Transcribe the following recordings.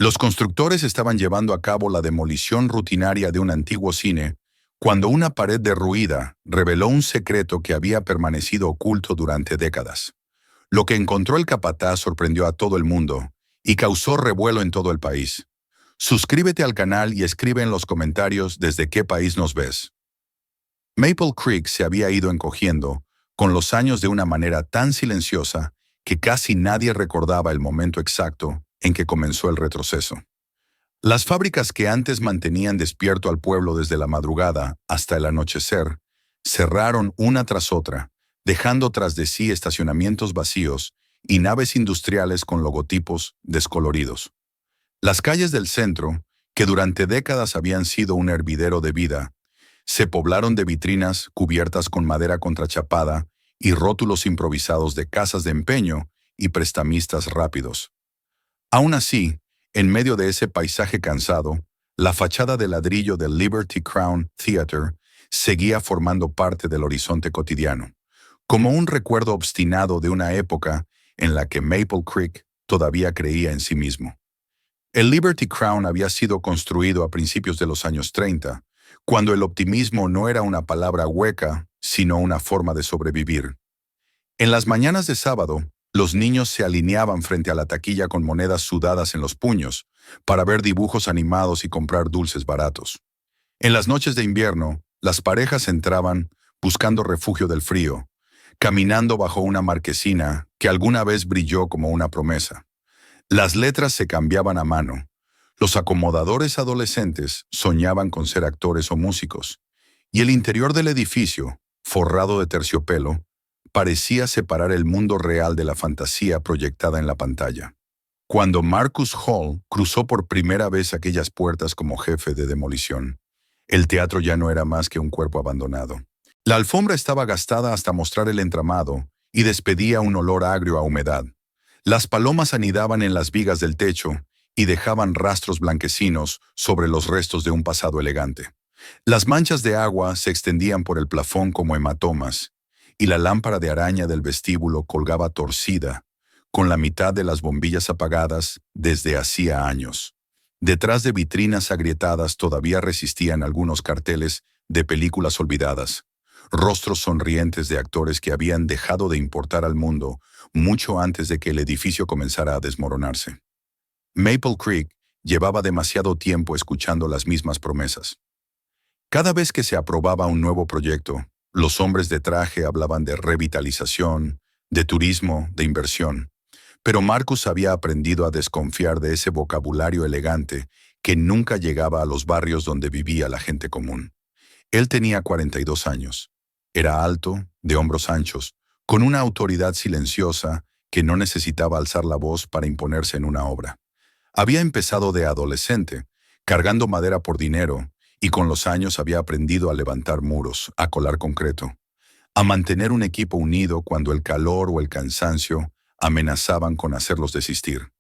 Los constructores estaban llevando a cabo la demolición rutinaria de un antiguo cine cuando una pared derruida reveló un secreto que había permanecido oculto durante décadas. Lo que encontró el capataz sorprendió a todo el mundo y causó revuelo en todo el país. Suscríbete al canal y escribe en los comentarios desde qué país nos ves. Maple Creek se había ido encogiendo con los años de una manera tan silenciosa que casi nadie recordaba el momento exacto en que comenzó el retroceso. Las fábricas que antes mantenían despierto al pueblo desde la madrugada hasta el anochecer cerraron una tras otra, dejando tras de sí estacionamientos vacíos y naves industriales con logotipos descoloridos. Las calles del centro, que durante décadas habían sido un hervidero de vida, se poblaron de vitrinas cubiertas con madera contrachapada y rótulos improvisados de casas de empeño y prestamistas rápidos. Aún así, en medio de ese paisaje cansado, la fachada de ladrillo del Liberty Crown Theater seguía formando parte del horizonte cotidiano, como un recuerdo obstinado de una época en la que Maple Creek todavía creía en sí mismo. El Liberty Crown había sido construido a principios de los años 30, cuando el optimismo no era una palabra hueca, sino una forma de sobrevivir. En las mañanas de sábado, los niños se alineaban frente a la taquilla con monedas sudadas en los puños para ver dibujos animados y comprar dulces baratos. En las noches de invierno, las parejas entraban buscando refugio del frío, caminando bajo una marquesina que alguna vez brilló como una promesa. Las letras se cambiaban a mano. Los acomodadores adolescentes soñaban con ser actores o músicos, y el interior del edificio, forrado de terciopelo, parecía separar el mundo real de la fantasía proyectada en la pantalla. Cuando Marcus Hall cruzó por primera vez aquellas puertas como jefe de demolición, el teatro ya no era más que un cuerpo abandonado. La alfombra estaba gastada hasta mostrar el entramado y despedía un olor agrio a humedad. Las palomas anidaban en las vigas del techo y dejaban rastros blanquecinos sobre los restos de un pasado elegante. Las manchas de agua se extendían por el plafón como hematomas, y la lámpara de araña del vestíbulo colgaba torcida, con la mitad de las bombillas apagadas desde hacía años. Detrás de vitrinas agrietadas todavía resistían algunos carteles de películas olvidadas, rostros sonrientes de actores que habían dejado de importar al mundo mucho antes de que el edificio comenzara a desmoronarse. Maple Creek llevaba demasiado tiempo escuchando las mismas promesas. Cada vez que se aprobaba un nuevo proyecto, los hombres de traje hablaban de revitalización, de turismo, de inversión. Pero Marcus había aprendido a desconfiar de ese vocabulario elegante que nunca llegaba a los barrios donde vivía la gente común. Él tenía 42 años. Era alto, de hombros anchos, con una autoridad silenciosa que no necesitaba alzar la voz para imponerse en una obra. Había empezado de adolescente, cargando madera por dinero, y con los años había aprendido a levantar muros, a colar concreto, a mantener un equipo unido cuando el calor o el cansancio amenazaban con hacerlos desistir.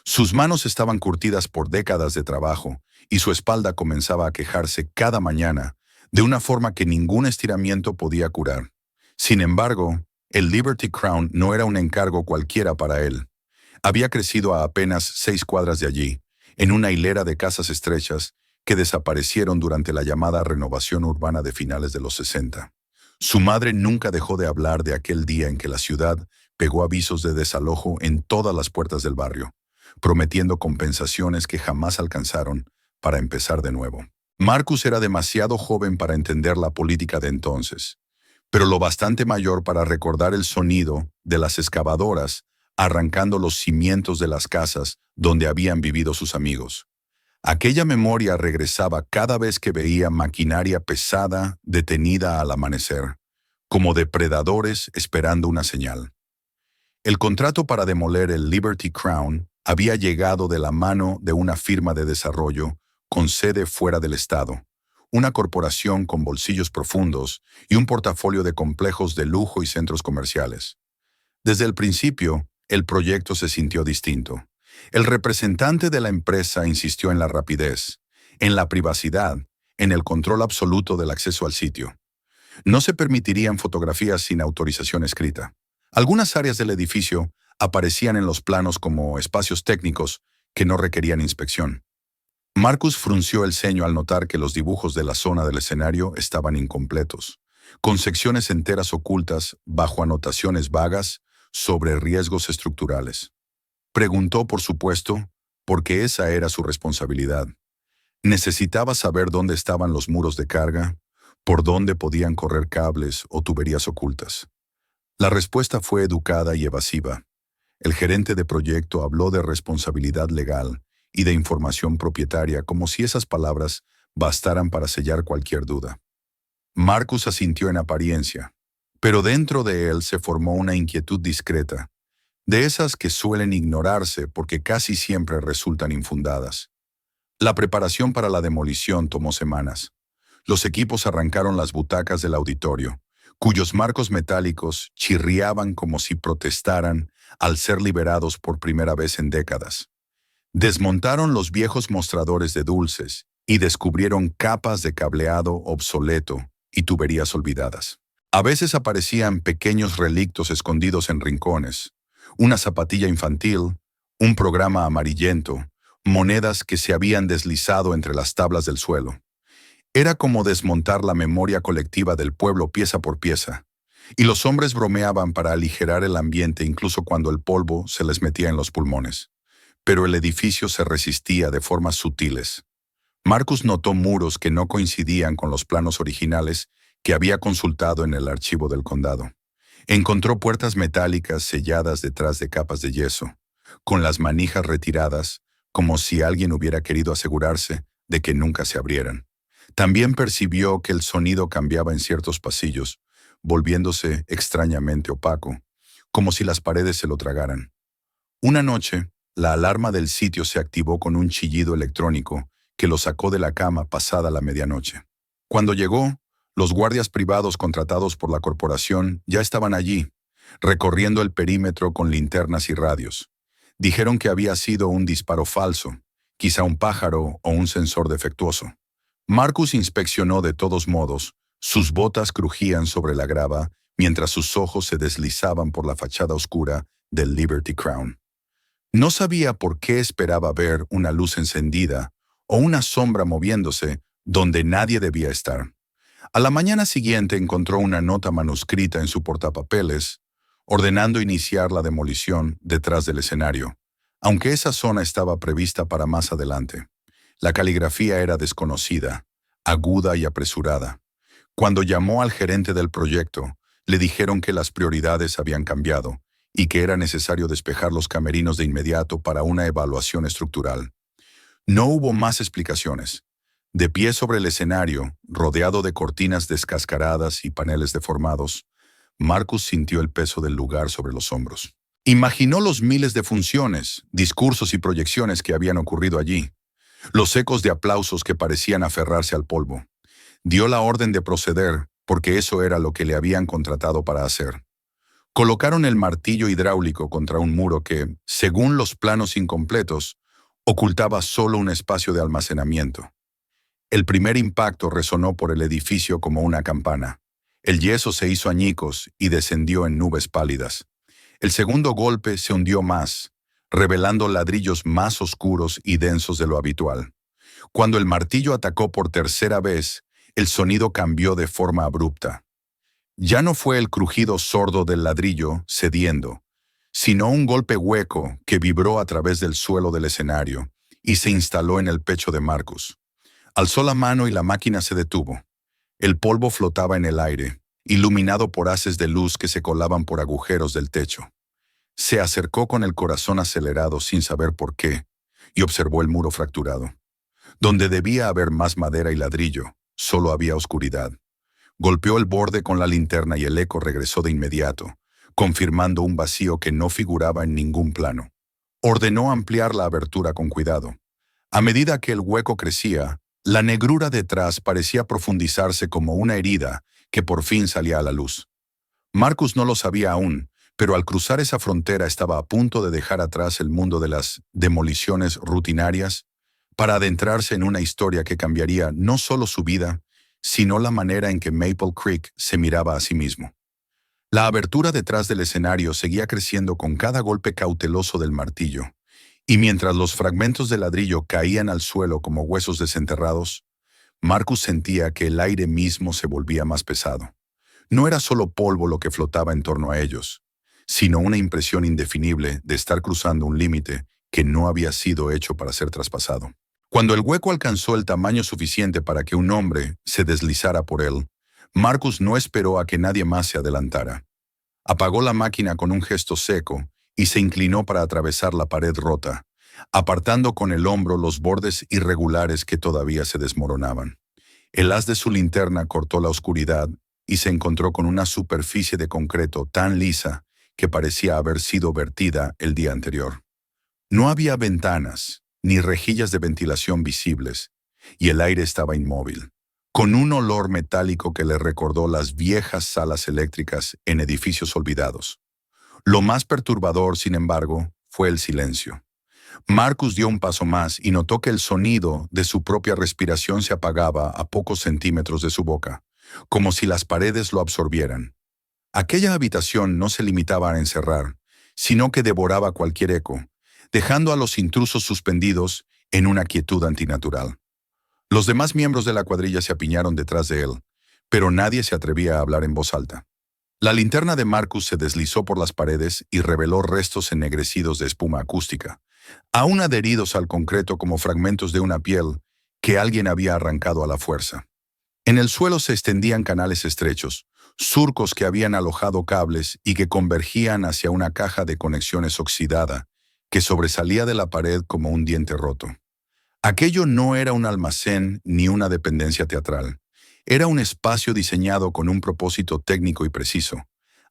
Sus manos estaban curtidas por décadas de trabajo y su espalda comenzaba a quejarse cada mañana de una forma que ningún estiramiento podía curar. Sin embargo, el Liberty Crown no era un encargo cualquiera para él. Había crecido a apenas 6 cuadras de allí, en una hilera de casas estrechas que desaparecieron durante la llamada renovación urbana de finales de los 60. Su madre nunca dejó de hablar de aquel día en que la ciudad pegó avisos de desalojo en todas las puertas del barrio, prometiendo compensaciones que jamás alcanzaron para empezar de nuevo. Marcus era demasiado joven para entender la política de entonces, pero lo bastante mayor para recordar el sonido de las excavadoras arrancando los cimientos de las casas donde habían vivido sus amigos. Aquella memoria regresaba cada vez que veía maquinaria pesada detenida al amanecer, como depredadores esperando una señal. El contrato para demoler el Liberty Crown había llegado de la mano de una firma de desarrollo con sede fuera del estado, una corporación con bolsillos profundos y un portafolio de complejos de lujo y centros comerciales. Desde el principio, el proyecto se sintió distinto. El representante de la empresa insistió en la rapidez, en la privacidad, en el control absoluto del acceso al sitio. No se permitirían fotografías sin autorización escrita. Algunas áreas del edificio aparecían en los planos como espacios técnicos que no requerían inspección. Marcus frunció el ceño al notar que los dibujos de la zona del escenario estaban incompletos, con secciones enteras ocultas bajo anotaciones vagas sobre riesgos estructurales. Preguntó, por supuesto, porque esa era su responsabilidad. Necesitaba saber dónde estaban los muros de carga, por dónde podían correr cables o tuberías ocultas. La respuesta fue educada y evasiva. El gerente de proyecto habló de responsabilidad legal y de información propietaria como si esas palabras bastaran para sellar cualquier duda. Marcus asintió en apariencia, pero dentro de él se formó una inquietud discreta, de esas que suelen ignorarse porque casi siempre resultan infundadas. La preparación para la demolición tomó semanas. Los equipos arrancaron las butacas del auditorio, cuyos marcos metálicos chirriaban como si protestaran al ser liberados por primera vez en décadas. Desmontaron los viejos mostradores de dulces y descubrieron capas de cableado obsoleto y tuberías olvidadas. A veces aparecían pequeños relictos escondidos en rincones, una zapatilla infantil, un programa amarillento, monedas que se habían deslizado entre las tablas del suelo. Era como desmontar la memoria colectiva del pueblo pieza por pieza, y los hombres bromeaban para aligerar el ambiente incluso cuando el polvo se les metía en los pulmones. Pero el edificio se resistía de formas sutiles. Marcus notó muros que no coincidían con los planos originales que había consultado en el archivo del condado. Encontró puertas metálicas selladas detrás de capas de yeso, con las manijas retiradas, como si alguien hubiera querido asegurarse de que nunca se abrieran. También percibió que el sonido cambiaba en ciertos pasillos, volviéndose extrañamente opaco, como si las paredes se lo tragaran. Una noche, la alarma del sitio se activó con un chillido electrónico que lo sacó de la cama pasada la medianoche. Cuando llegó, los guardias privados contratados por la corporación ya estaban allí, recorriendo el perímetro con linternas y radios. Dijeron que había sido un disparo falso, quizá un pájaro o un sensor defectuoso. Marcus inspeccionó de todos modos. Sus botas crujían sobre la grava mientras sus ojos se deslizaban por la fachada oscura del Liberty Crown. No sabía por qué esperaba ver una luz encendida o una sombra moviéndose donde nadie debía estar. A la mañana siguiente encontró una nota manuscrita en su portapapeles, ordenando iniciar la demolición detrás del escenario, aunque esa zona estaba prevista para más adelante. La caligrafía era desconocida, aguda y apresurada. Cuando llamó al gerente del proyecto, le dijeron que las prioridades habían cambiado y que era necesario despejar los camerinos de inmediato para una evaluación estructural. No hubo más explicaciones. De pie sobre el escenario, rodeado de cortinas descascaradas y paneles deformados, Marcus sintió el peso del lugar sobre los hombros. Imaginó los miles de funciones, discursos y proyecciones que habían ocurrido allí, los ecos de aplausos que parecían aferrarse al polvo. Dio la orden de proceder, porque eso era lo que le habían contratado para hacer. Colocaron el martillo hidráulico contra un muro que, según los planos incompletos, ocultaba solo un espacio de almacenamiento. El primer impacto resonó por el edificio como una campana. El yeso se hizo añicos y descendió en nubes pálidas. El segundo golpe se hundió más, revelando ladrillos más oscuros y densos de lo habitual. Cuando el martillo atacó por tercera vez, el sonido cambió de forma abrupta. Ya no fue el crujido sordo del ladrillo cediendo, sino un golpe hueco que vibró a través del suelo del escenario y se instaló en el pecho de Marcus. Alzó la mano y la máquina se detuvo. El polvo flotaba en el aire, iluminado por haces de luz que se colaban por agujeros del techo. Se acercó con el corazón acelerado sin saber por qué y observó el muro fracturado. Donde debía haber más madera y ladrillo, solo había oscuridad. Golpeó el borde con la linterna y el eco regresó de inmediato, confirmando un vacío que no figuraba en ningún plano. Ordenó ampliar la abertura con cuidado. A medida que el hueco crecía, la negrura detrás parecía profundizarse como una herida que por fin salía a la luz. Marcus no lo sabía aún, pero al cruzar esa frontera estaba a punto de dejar atrás el mundo de las demoliciones rutinarias para adentrarse en una historia que cambiaría no solo su vida, sino la manera en que Maple Creek se miraba a sí mismo. La abertura detrás del escenario seguía creciendo con cada golpe cauteloso del martillo, Y mientras los fragmentos de ladrillo caían al suelo como huesos desenterrados, Marcus sentía que el aire mismo se volvía más pesado. No era solo polvo lo que flotaba en torno a ellos, sino una impresión indefinible de estar cruzando un límite que no había sido hecho para ser traspasado. Cuando el hueco alcanzó el tamaño suficiente para que un hombre se deslizara por él, Marcus no esperó a que nadie más se adelantara. Apagó la máquina con un gesto seco y se inclinó para atravesar la pared rota, apartando con el hombro los bordes irregulares que todavía se desmoronaban. El haz de su linterna cortó la oscuridad y se encontró con una superficie de concreto tan lisa que parecía haber sido vertida el día anterior. No había ventanas ni rejillas de ventilación visibles, y el aire estaba inmóvil, con un olor metálico que le recordó las viejas salas eléctricas en edificios olvidados. Lo más perturbador, sin embargo, fue el silencio. Marcus dio un paso más y notó que el sonido de su propia respiración se apagaba a pocos centímetros de su boca, como si las paredes lo absorbieran. Aquella habitación no se limitaba a encerrar, sino que devoraba cualquier eco, dejando a los intrusos suspendidos en una quietud antinatural. Los demás miembros de la cuadrilla se apiñaron detrás de él, pero nadie se atrevía a hablar en voz alta. La linterna de Marcus se deslizó por las paredes y reveló restos ennegrecidos de espuma acústica, aún adheridos al concreto como fragmentos de una piel que alguien había arrancado a la fuerza. En el suelo se extendían canales estrechos, surcos que habían alojado cables y que convergían hacia una caja de conexiones oxidada que sobresalía de la pared como un diente roto. Aquello no era un almacén ni una dependencia teatral. Era un espacio diseñado con un propósito técnico y preciso,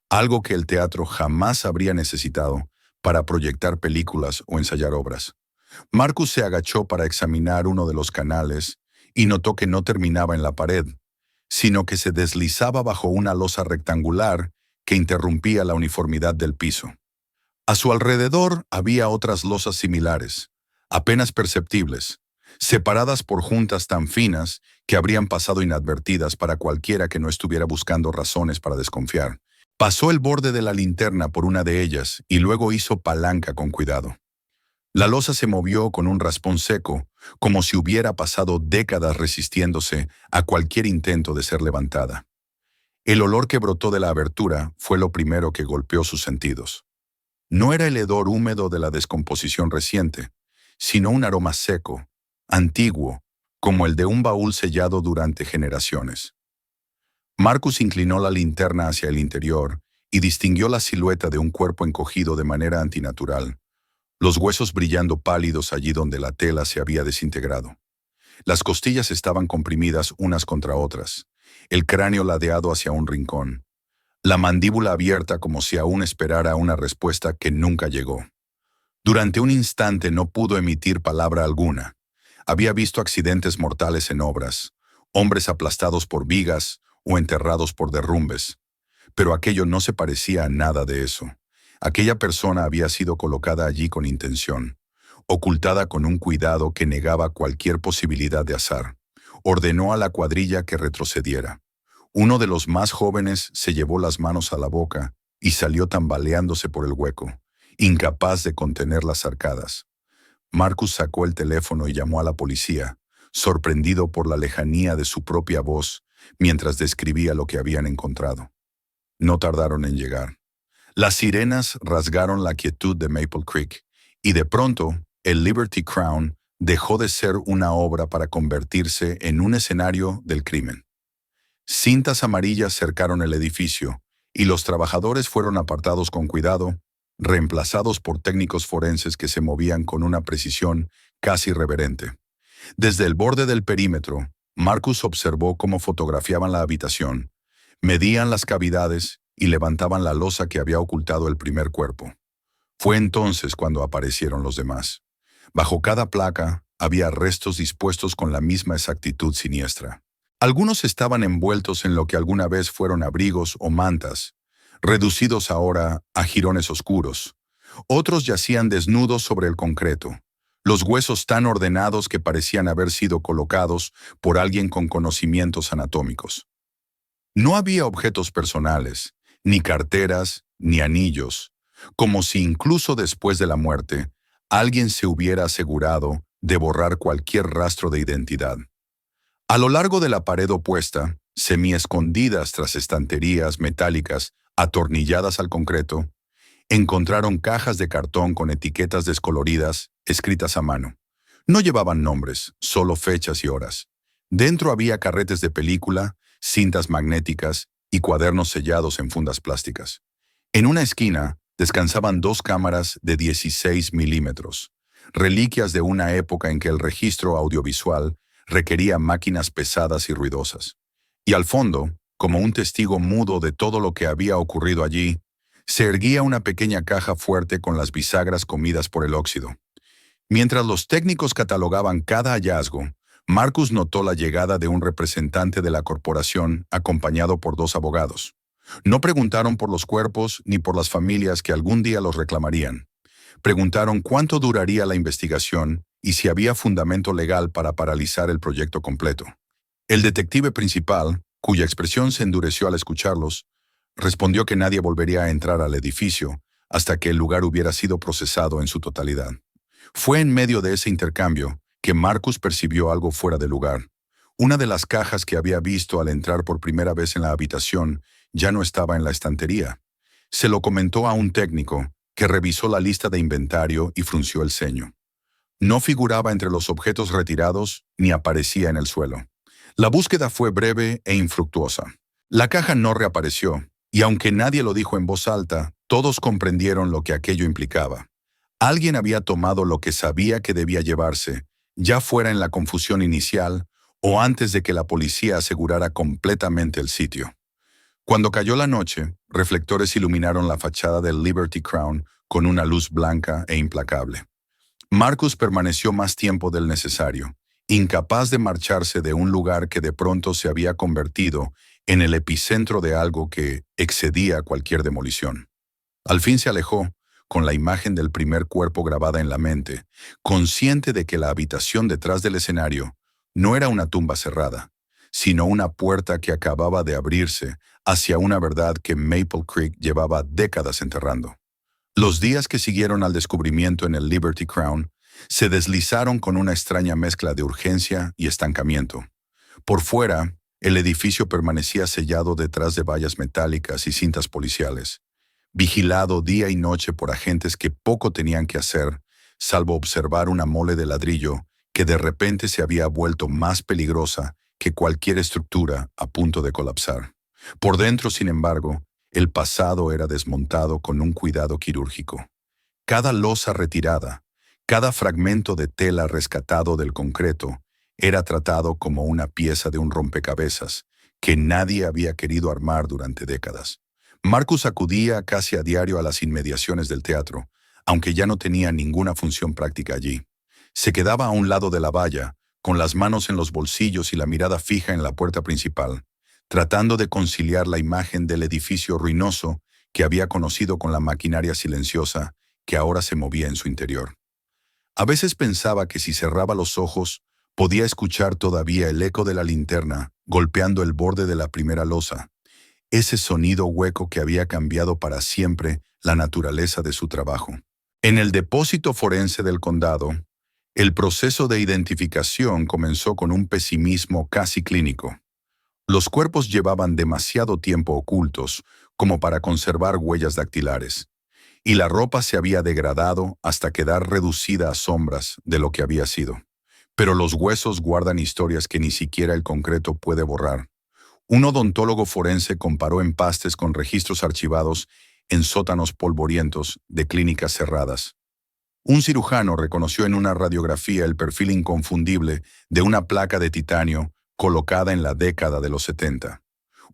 algo que el teatro jamás habría necesitado para proyectar películas o ensayar obras. Marcus se agachó para examinar uno de los canales y notó que no terminaba en la pared, sino que se deslizaba bajo una losa rectangular que interrumpía la uniformidad del piso. A su alrededor había otras losas similares, apenas perceptibles, separadas por juntas tan finas que habrían pasado inadvertidas para cualquiera que no estuviera buscando razones para desconfiar. Pasó el borde de la linterna por una de ellas y luego hizo palanca con cuidado. La losa se movió con un raspón seco, como si hubiera pasado décadas resistiéndose a cualquier intento de ser levantada. El olor que brotó de la abertura fue lo primero que golpeó sus sentidos. No era el hedor húmedo de la descomposición reciente, sino un aroma seco, antiguo, como el de un baúl sellado durante generaciones. Marcus inclinó la linterna hacia el interior y distinguió la silueta de un cuerpo encogido de manera antinatural, los huesos brillando pálidos allí donde la tela se había desintegrado. Las costillas estaban comprimidas unas contra otras, el cráneo ladeado hacia un rincón, la mandíbula abierta como si aún esperara una respuesta que nunca llegó. Durante un instante no pudo emitir palabra alguna. Había visto accidentes mortales en obras, hombres aplastados por vigas o enterrados por derrumbes, pero aquello no se parecía a nada de eso. Aquella persona había sido colocada allí con intención, ocultada con un cuidado que negaba cualquier posibilidad de azar. Ordenó a la cuadrilla que retrocediera. Uno de los más jóvenes se llevó las manos a la boca y salió tambaleándose por el hueco, incapaz de contener las arcadas. Marcus sacó el teléfono y llamó a la policía, sorprendido por la lejanía de su propia voz mientras describía lo que habían encontrado. No tardaron en llegar. Las sirenas rasgaron la quietud de Maple Creek, y de pronto, el Liberty Crown dejó de ser una obra para convertirse en un escenario del crimen. Cintas amarillas cercaron el edificio, y los trabajadores fueron apartados con cuidado, reemplazados por técnicos forenses que se movían con una precisión casi reverente. Desde el borde del perímetro, Marcus observó cómo fotografiaban la habitación, medían las cavidades y levantaban la losa que había ocultado el primer cuerpo. Fue entonces cuando aparecieron los demás. Bajo cada placa había restos dispuestos con la misma exactitud siniestra. Algunos estaban envueltos en lo que alguna vez fueron abrigos o mantas, reducidos ahora a jirones oscuros. Otros yacían desnudos sobre el concreto, los huesos tan ordenados que parecían haber sido colocados por alguien con conocimientos anatómicos. No había objetos personales, ni carteras, ni anillos, como si incluso después de la muerte, alguien se hubiera asegurado de borrar cualquier rastro de identidad. A lo largo de la pared opuesta, semi-escondidas tras estanterías metálicas atornilladas al concreto, encontraron cajas de cartón con etiquetas descoloridas escritas a mano. No llevaban nombres, solo fechas y horas. Dentro había carretes de película, cintas magnéticas y cuadernos sellados en fundas plásticas. En una esquina descansaban dos cámaras de 16 milímetros, reliquias de una época en que el registro audiovisual requería máquinas pesadas y ruidosas. Y al fondo, como un testigo mudo de todo lo que había ocurrido allí, se erguía una pequeña caja fuerte con las bisagras comidas por el óxido. Mientras los técnicos catalogaban cada hallazgo, Marcus notó la llegada de un representante de la corporación acompañado por dos abogados. No preguntaron por los cuerpos ni por las familias que algún día los reclamarían. Preguntaron cuánto duraría la investigación y si había fundamento legal para paralizar el proyecto completo. El detective principal, cuya expresión se endureció al escucharlos, respondió que nadie volvería a entrar al edificio hasta que el lugar hubiera sido procesado en su totalidad. Fue en medio de ese intercambio que Marcus percibió algo fuera de lugar. Una de las cajas que había visto al entrar por primera vez en la habitación ya no estaba en la estantería. Se lo comentó a un técnico, que revisó la lista de inventario y frunció el ceño. No figuraba entre los objetos retirados ni aparecía en el suelo. La búsqueda fue breve e infructuosa. La caja no reapareció, y aunque nadie lo dijo en voz alta, todos comprendieron lo que aquello implicaba. Alguien había tomado lo que sabía que debía llevarse, ya fuera en la confusión inicial o antes de que la policía asegurara completamente el sitio. Cuando cayó la noche, reflectores iluminaron la fachada del Liberty Crown con una luz blanca e implacable. Marcus permaneció más tiempo del necesario, incapaz de marcharse de un lugar que de pronto se había convertido en el epicentro de algo que excedía cualquier demolición. Al fin se alejó, con la imagen del primer cuerpo grabada en la mente, consciente de que la habitación detrás del escenario no era una tumba cerrada, sino una puerta que acababa de abrirse hacia una verdad que Maple Creek llevaba décadas enterrando. Los días que siguieron al descubrimiento en el Liberty Crown se deslizaron con una extraña mezcla de urgencia y estancamiento. Por fuera, el edificio permanecía sellado detrás de vallas metálicas y cintas policiales, vigilado día y noche por agentes que poco tenían que hacer, salvo observar una mole de ladrillo que de repente se había vuelto más peligrosa que cualquier estructura a punto de colapsar. Por dentro, sin embargo, el pasado era desmontado con un cuidado quirúrgico. Cada losa retirada, cada fragmento de tela rescatado del concreto, era tratado como una pieza de un rompecabezas que nadie había querido armar durante décadas. Marcus acudía casi a diario a las inmediaciones del teatro, aunque ya no tenía ninguna función práctica allí. Se quedaba a un lado de la valla, con las manos en los bolsillos y la mirada fija en la puerta principal, tratando de conciliar la imagen del edificio ruinoso que había conocido con la maquinaria silenciosa que ahora se movía en su interior. A veces pensaba que si cerraba los ojos, podía escuchar todavía el eco de la linterna golpeando el borde de la primera losa, ese sonido hueco que había cambiado para siempre la naturaleza de su trabajo. En el depósito forense del condado, el proceso de identificación comenzó con un pesimismo casi clínico. Los cuerpos llevaban demasiado tiempo ocultos como para conservar huellas dactilares, y la ropa se había degradado hasta quedar reducida a sombras de lo que había sido. Pero los huesos guardan historias que ni siquiera el concreto puede borrar. Un odontólogo forense comparó empastes con registros archivados en sótanos polvorientos de clínicas cerradas. Un cirujano reconoció en una radiografía el perfil inconfundible de una placa de titanio colocada en la década de los 70.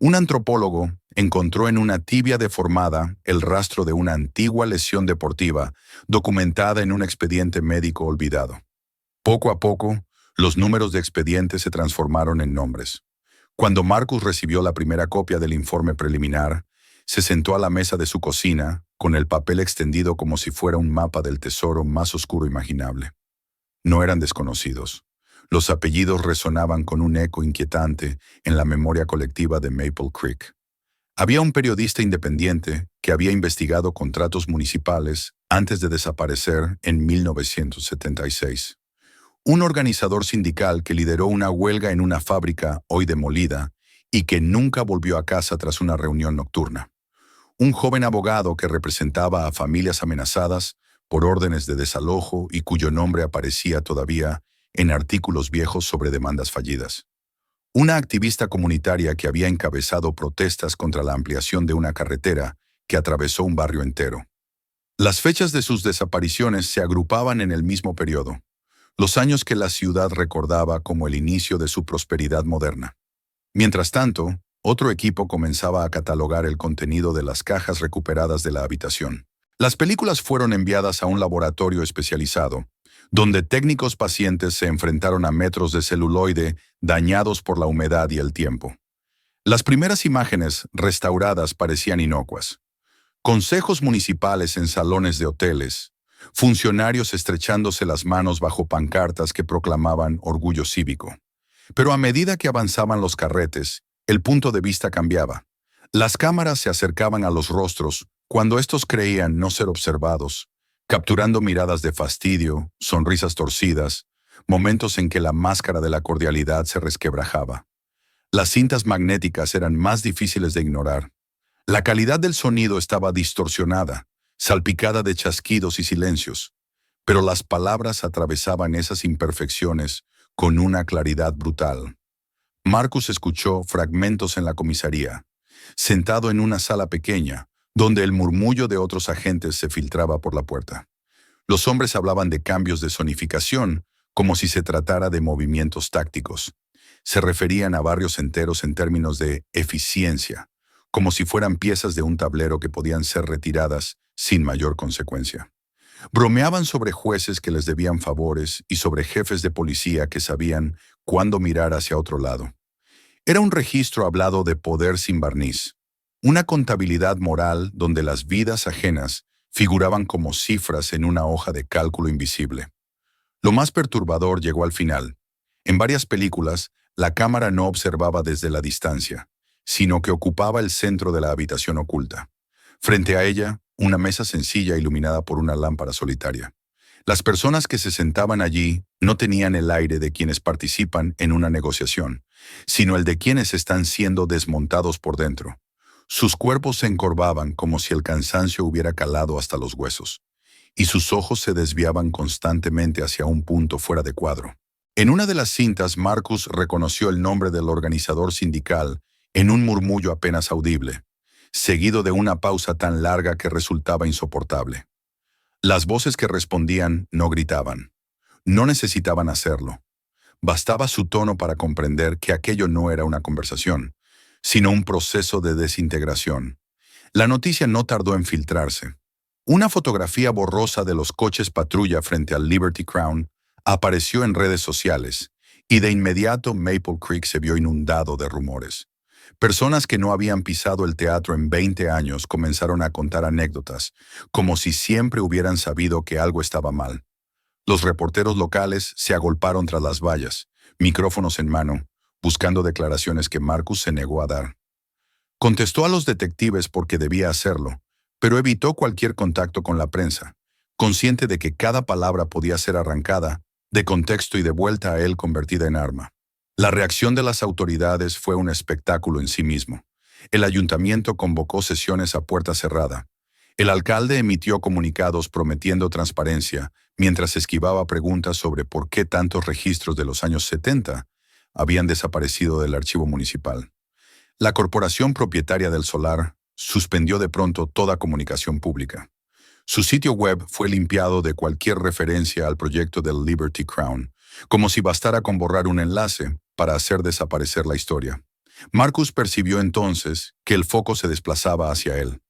Un antropólogo encontró en una tibia deformada el rastro de una antigua lesión deportiva documentada en un expediente médico olvidado. Poco a poco, los números de expediente se transformaron en nombres. Cuando Marcus recibió la primera copia del informe preliminar, se sentó a la mesa de su cocina, con el papel extendido como si fuera un mapa del tesoro más oscuro imaginable. No eran desconocidos. Los apellidos resonaban con un eco inquietante en la memoria colectiva de Maple Creek. Había un periodista independiente que había investigado contratos municipales antes de desaparecer en 1976. Un organizador sindical que lideró una huelga en una fábrica hoy demolida y que nunca volvió a casa tras una reunión nocturna. Un joven abogado que representaba a familias amenazadas por órdenes de desalojo y cuyo nombre aparecía todavía en artículos viejos sobre demandas fallidas. Una activista comunitaria que había encabezado protestas contra la ampliación de una carretera que atravesó un barrio entero. Las fechas de sus desapariciones se agrupaban en el mismo periodo, los años que la ciudad recordaba como el inicio de su prosperidad moderna. Mientras tanto, otro equipo comenzaba a catalogar el contenido de las cajas recuperadas de la habitación. Las películas fueron enviadas a un laboratorio especializado, donde técnicos pacientes se enfrentaron a metros de celuloide dañados por la humedad y el tiempo. Las primeras imágenes restauradas parecían inocuas. Consejos municipales en salones de hoteles, funcionarios estrechándose las manos bajo pancartas que proclamaban orgullo cívico. Pero a medida que avanzaban los carretes, el punto de vista cambiaba. Las cámaras se acercaban a los rostros cuando estos creían no ser observados, capturando miradas de fastidio, sonrisas torcidas, momentos en que la máscara de la cordialidad se resquebrajaba. Las cintas magnéticas eran más difíciles de ignorar. La calidad del sonido estaba distorsionada, salpicada de chasquidos y silencios, pero las palabras atravesaban esas imperfecciones con una claridad brutal. Marcus escuchó fragmentos en la comisaría, sentado en una sala pequeña, donde el murmullo de otros agentes se filtraba por la puerta. Los hombres hablaban de cambios de zonificación, como si se tratara de movimientos tácticos. Se referían a barrios enteros en términos de eficiencia, como si fueran piezas de un tablero que podían ser retiradas sin mayor consecuencia. Bromeaban sobre jueces que les debían favores y sobre jefes de policía que sabían cuándo mirar hacia otro lado. Era un registro hablado de poder sin barniz, una contabilidad moral donde las vidas ajenas figuraban como cifras en una hoja de cálculo invisible. Lo más perturbador llegó al final. En varias películas, la cámara no observaba desde la distancia, sino que ocupaba el centro de la habitación oculta. Frente a ella, una mesa sencilla iluminada por una lámpara solitaria. Las personas que se sentaban allí no tenían el aire de quienes participan en una negociación, sino el de quienes están siendo desmontados por dentro. Sus cuerpos se encorvaban como si el cansancio hubiera calado hasta los huesos, y sus ojos se desviaban constantemente hacia un punto fuera de cuadro. En una de las cintas, Marcus reconoció el nombre del organizador sindical en un murmullo apenas audible, seguido de una pausa tan larga que resultaba insoportable. Las voces que respondían no gritaban. No necesitaban hacerlo. Bastaba su tono para comprender que aquello no era una conversación, sino un proceso de desintegración. La noticia no tardó en filtrarse. Una fotografía borrosa de los coches patrulla frente al Liberty Crown apareció en redes sociales, y de inmediato Maple Creek se vio inundado de rumores. Personas que no habían pisado el teatro en 20 años comenzaron a contar anécdotas, como si siempre hubieran sabido que algo estaba mal. Los reporteros locales se agolparon tras las vallas, micrófonos en mano, buscando declaraciones que Marcus se negó a dar. Contestó a los detectives porque debía hacerlo, pero evitó cualquier contacto con la prensa, consciente de que cada palabra podía ser arrancada de contexto y devuelta a él convertida en arma. La reacción de las autoridades fue un espectáculo en sí mismo. El ayuntamiento convocó sesiones a puerta cerrada. El alcalde emitió comunicados prometiendo transparencia, mientras esquivaba preguntas sobre por qué tantos registros de los años 70 habían desaparecido del archivo municipal. La corporación propietaria del solar suspendió de pronto toda comunicación pública. Su sitio web fue limpiado de cualquier referencia al proyecto del Liberty Crown, como si bastara con borrar un enlace para hacer desaparecer la historia. Marcus percibió entonces que el foco se desplazaba hacia él.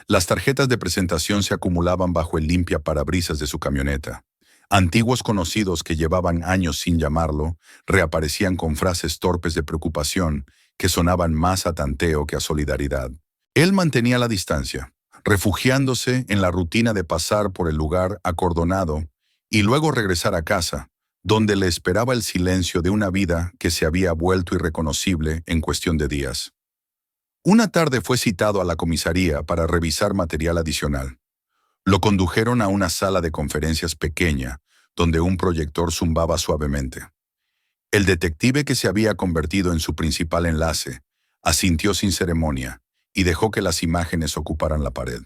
Las tarjetas de presentación se acumulaban bajo el limpiaparabrisas de su camioneta. Antiguos conocidos que llevaban años sin llamarlo reaparecían con frases torpes de preocupación que sonaban más a tanteo que a solidaridad. Él mantenía la distancia, refugiándose en la rutina de pasar por el lugar acordonado y luego regresar a casa, donde le esperaba el silencio de una vida que se había vuelto irreconocible en cuestión de días. Una tarde fue citado a la comisaría para revisar material adicional. Lo condujeron a una sala de conferencias pequeña, donde un proyector zumbaba suavemente. El detective, que se había convertido en su principal enlace, asintió sin ceremonia y dejó que las imágenes ocuparan la pared.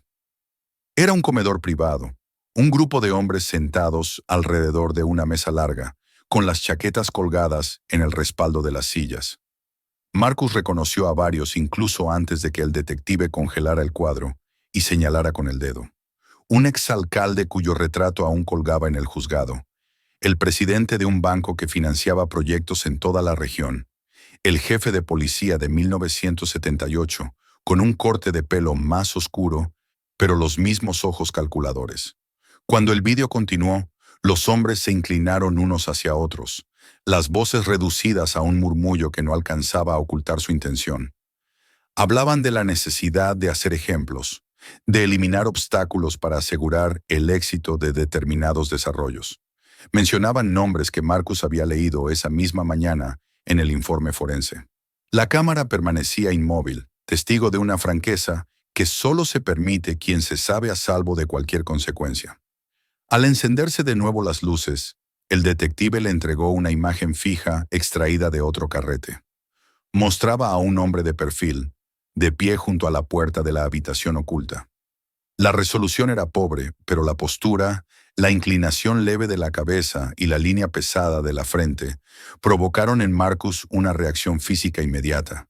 Era un comedor privado, un grupo de hombres sentados alrededor de una mesa larga, con las chaquetas colgadas en el respaldo de las sillas. Marcus reconoció a varios incluso antes de que el detective congelara el cuadro y señalara con el dedo. Un exalcalde cuyo retrato aún colgaba en el juzgado, el presidente de un banco que financiaba proyectos en toda la región, el jefe de policía de 1978, con un corte de pelo más oscuro, pero los mismos ojos calculadores. Cuando el vídeo continuó, los hombres se inclinaron unos hacia otros, las voces reducidas a un murmullo que no alcanzaba a ocultar su intención. Hablaban de la necesidad de hacer ejemplos, de eliminar obstáculos para asegurar el éxito de determinados desarrollos. Mencionaban nombres que Marcus había leído esa misma mañana en el informe forense. La cámara permanecía inmóvil, testigo de una franqueza que solo se permite quien se sabe a salvo de cualquier consecuencia. Al encenderse de nuevo las luces, el detective le entregó una imagen fija extraída de otro carrete. Mostraba a un hombre de perfil, de pie junto a la puerta de la habitación oculta. La resolución era pobre, pero la postura, la inclinación leve de la cabeza y la línea pesada de la frente provocaron en Marcus una reacción física inmediata,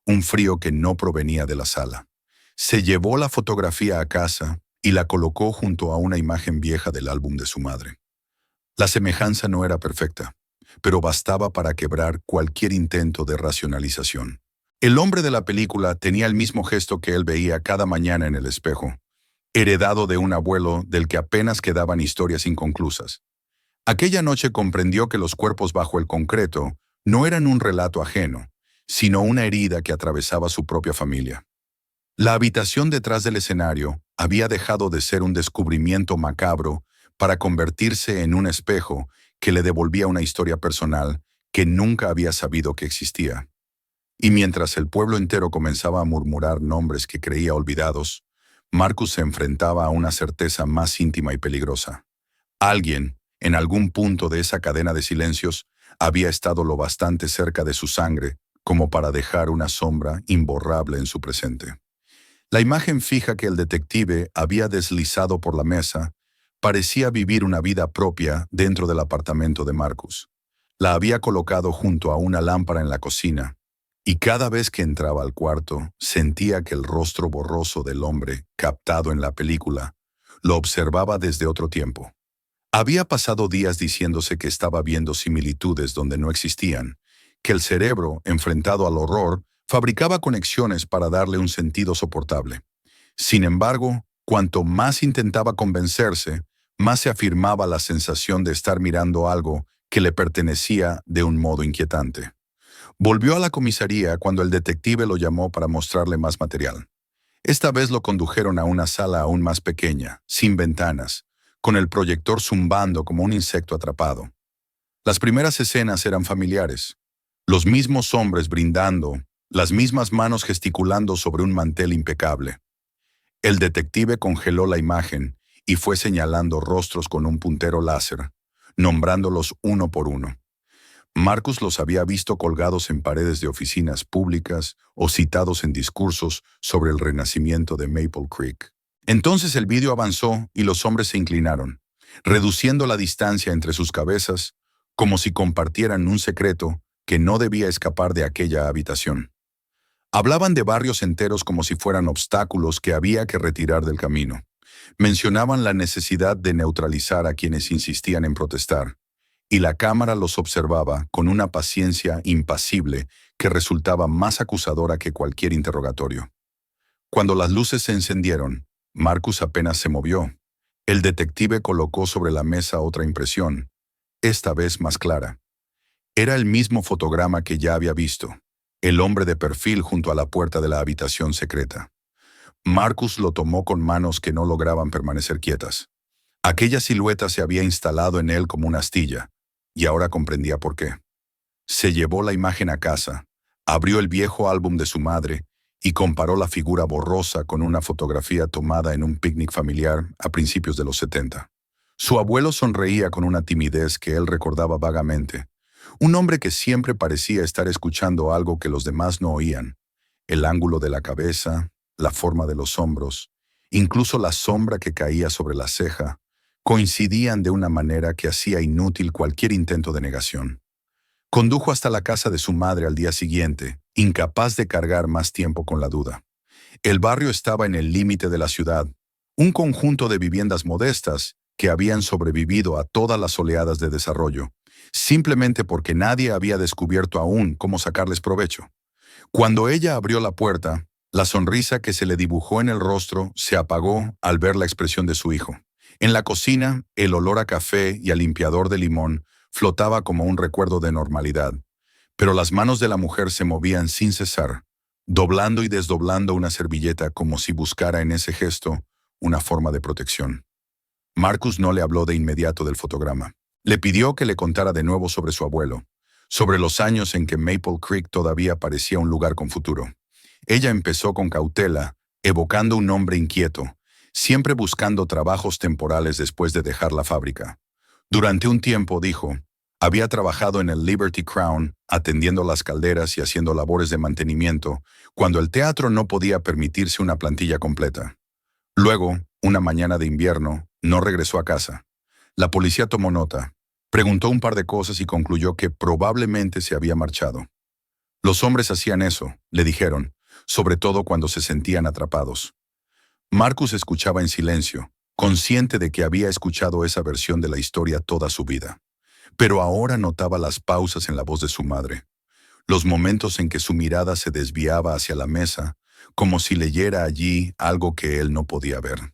un frío que no provenía de la sala. Se llevó la fotografía a casa y la colocó junto a una imagen vieja del álbum de su madre. La semejanza no era perfecta, pero bastaba para quebrar cualquier intento de racionalización. El hombre de la película tenía el mismo gesto que él veía cada mañana en el espejo, heredado de un abuelo del que apenas quedaban historias inconclusas. Aquella noche comprendió que los cuerpos bajo el concreto no eran un relato ajeno, sino una herida que atravesaba su propia familia. La habitación detrás del escenario había dejado de ser un descubrimiento macabro para convertirse en un espejo que le devolvía una historia personal que nunca había sabido que existía. Y mientras el pueblo entero comenzaba a murmurar nombres que creía olvidados, Marcus se enfrentaba a una certeza más íntima y peligrosa. Alguien, en algún punto de esa cadena de silencios, había estado lo bastante cerca de su sangre como para dejar una sombra imborrable en su presente. La imagen fija que el detective había deslizado por la mesa parecía vivir una vida propia dentro del apartamento de Marcus. La había colocado junto a una lámpara en la cocina, y cada vez que entraba al cuarto sentía que el rostro borroso del hombre, captado en la película, lo observaba desde otro tiempo. Había pasado días diciéndose que estaba viendo similitudes donde no existían, que el cerebro, enfrentado al horror, fabricaba conexiones para darle un sentido soportable. Sin embargo, cuanto más intentaba convencerse, más se afirmaba la sensación de estar mirando algo que le pertenecía de un modo inquietante. Volvió a la comisaría cuando el detective lo llamó para mostrarle más material. Esta vez lo condujeron a una sala aún más pequeña, sin ventanas, con el proyector zumbando como un insecto atrapado. Las primeras escenas eran familiares. Los mismos hombres brindando, las mismas manos gesticulando sobre un mantel impecable. El detective congeló la imagen y fue señalando rostros con un puntero láser, nombrándolos uno por uno. Marcus los había visto colgados en paredes de oficinas públicas o citados en discursos sobre el renacimiento de Maple Creek. Entonces el vídeo avanzó y los hombres se inclinaron, reduciendo la distancia entre sus cabezas, como si compartieran un secreto que no debía escapar de aquella habitación. Hablaban de barrios enteros como si fueran obstáculos que había que retirar del camino. Mencionaban la necesidad de neutralizar a quienes insistían en protestar, y la cámara los observaba con una paciencia impasible que resultaba más acusadora que cualquier interrogatorio. Cuando las luces se encendieron, Marcus apenas se movió. El detective colocó sobre la mesa otra impresión, esta vez más clara. Era el mismo fotograma que ya había visto, el hombre de perfil junto a la puerta de la habitación secreta. Marcus lo tomó con manos que no lograban permanecer quietas. Aquella silueta se había instalado en él como una astilla, y ahora comprendía por qué. Se llevó la imagen a casa, abrió el viejo álbum de su madre y comparó la figura borrosa con una fotografía tomada en un picnic familiar a principios de los 70. Su abuelo sonreía con una timidez que él recordaba vagamente. Un hombre que siempre parecía estar escuchando algo que los demás no oían. El ángulo de la cabeza, la forma de los hombros, incluso la sombra que caía sobre la ceja, coincidían de una manera que hacía inútil cualquier intento de negación. Condujo hasta la casa de su madre al día siguiente, incapaz de cargar más tiempo con la duda. El barrio estaba en el límite de la ciudad, un conjunto de viviendas modestas que habían sobrevivido a todas las oleadas de desarrollo, simplemente porque nadie había descubierto aún cómo sacarles provecho. Cuando ella abrió la puerta, la sonrisa que se le dibujó en el rostro se apagó al ver la expresión de su hijo. En la cocina, el olor a café y a limpiador de limón flotaba como un recuerdo de normalidad, pero las manos de la mujer se movían sin cesar, doblando y desdoblando una servilleta como si buscara en ese gesto una forma de protección. Marcus no le habló de inmediato del fotograma. Le pidió que le contara de nuevo sobre su abuelo, sobre los años en que Maple Creek todavía parecía un lugar con futuro. Ella empezó con cautela, evocando un hombre inquieto, siempre buscando trabajos temporales después de dejar la fábrica. Durante un tiempo, dijo, había trabajado en el Liberty Crown, atendiendo las calderas y haciendo labores de mantenimiento, cuando el teatro no podía permitirse una plantilla completa. Luego, una mañana de invierno, no regresó a casa. La policía tomó nota, preguntó un par de cosas y concluyó que probablemente se había marchado. Los hombres hacían eso, le dijeron, sobre todo cuando se sentían atrapados. Marcus escuchaba en silencio, consciente de que había escuchado esa versión de la historia toda su vida. Pero ahora notaba las pausas en la voz de su madre, los momentos en que su mirada se desviaba hacia la mesa, como si leyera allí algo que él no podía ver.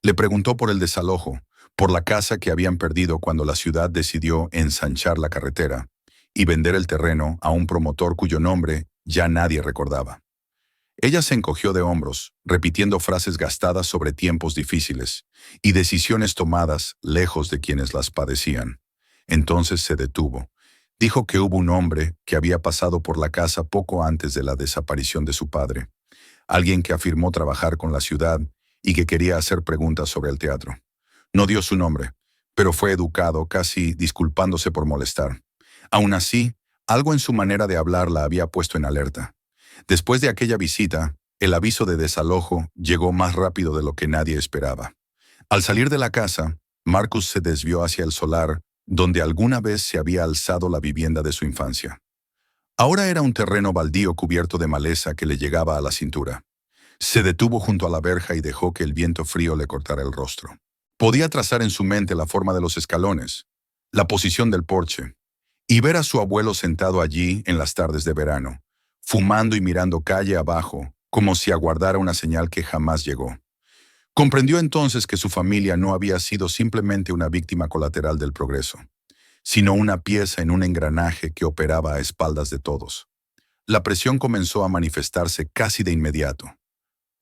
Le preguntó por el desalojo, por la casa que habían perdido cuando la ciudad decidió ensanchar la carretera y vender el terreno a un promotor cuyo nombre ya nadie recordaba. Ella se encogió de hombros, repitiendo frases gastadas sobre tiempos difíciles y decisiones tomadas lejos de quienes las padecían. Entonces se detuvo. Dijo que hubo un hombre que había pasado por la casa poco antes de la desaparición de su padre, alguien que afirmó trabajar con la ciudad y que quería hacer preguntas sobre el teatro. No dio su nombre, pero fue educado, casi disculpándose por molestar. Aún así, algo en su manera de hablar la había puesto en alerta. Después de aquella visita, el aviso de desalojo llegó más rápido de lo que nadie esperaba. Al salir de la casa, Marcus se desvió hacia el solar, donde alguna vez se había alzado la vivienda de su infancia. Ahora era un terreno baldío cubierto de maleza que le llegaba a la cintura. Se detuvo junto a la verja y dejó que el viento frío le cortara el rostro. Podía trazar en su mente la forma de los escalones, la posición del porche, y ver a su abuelo sentado allí en las tardes de verano, fumando y mirando calle abajo, como si aguardara una señal que jamás llegó. Comprendió entonces que su familia no había sido simplemente una víctima colateral del progreso, sino una pieza en un engranaje que operaba a espaldas de todos. La presión comenzó a manifestarse casi de inmediato,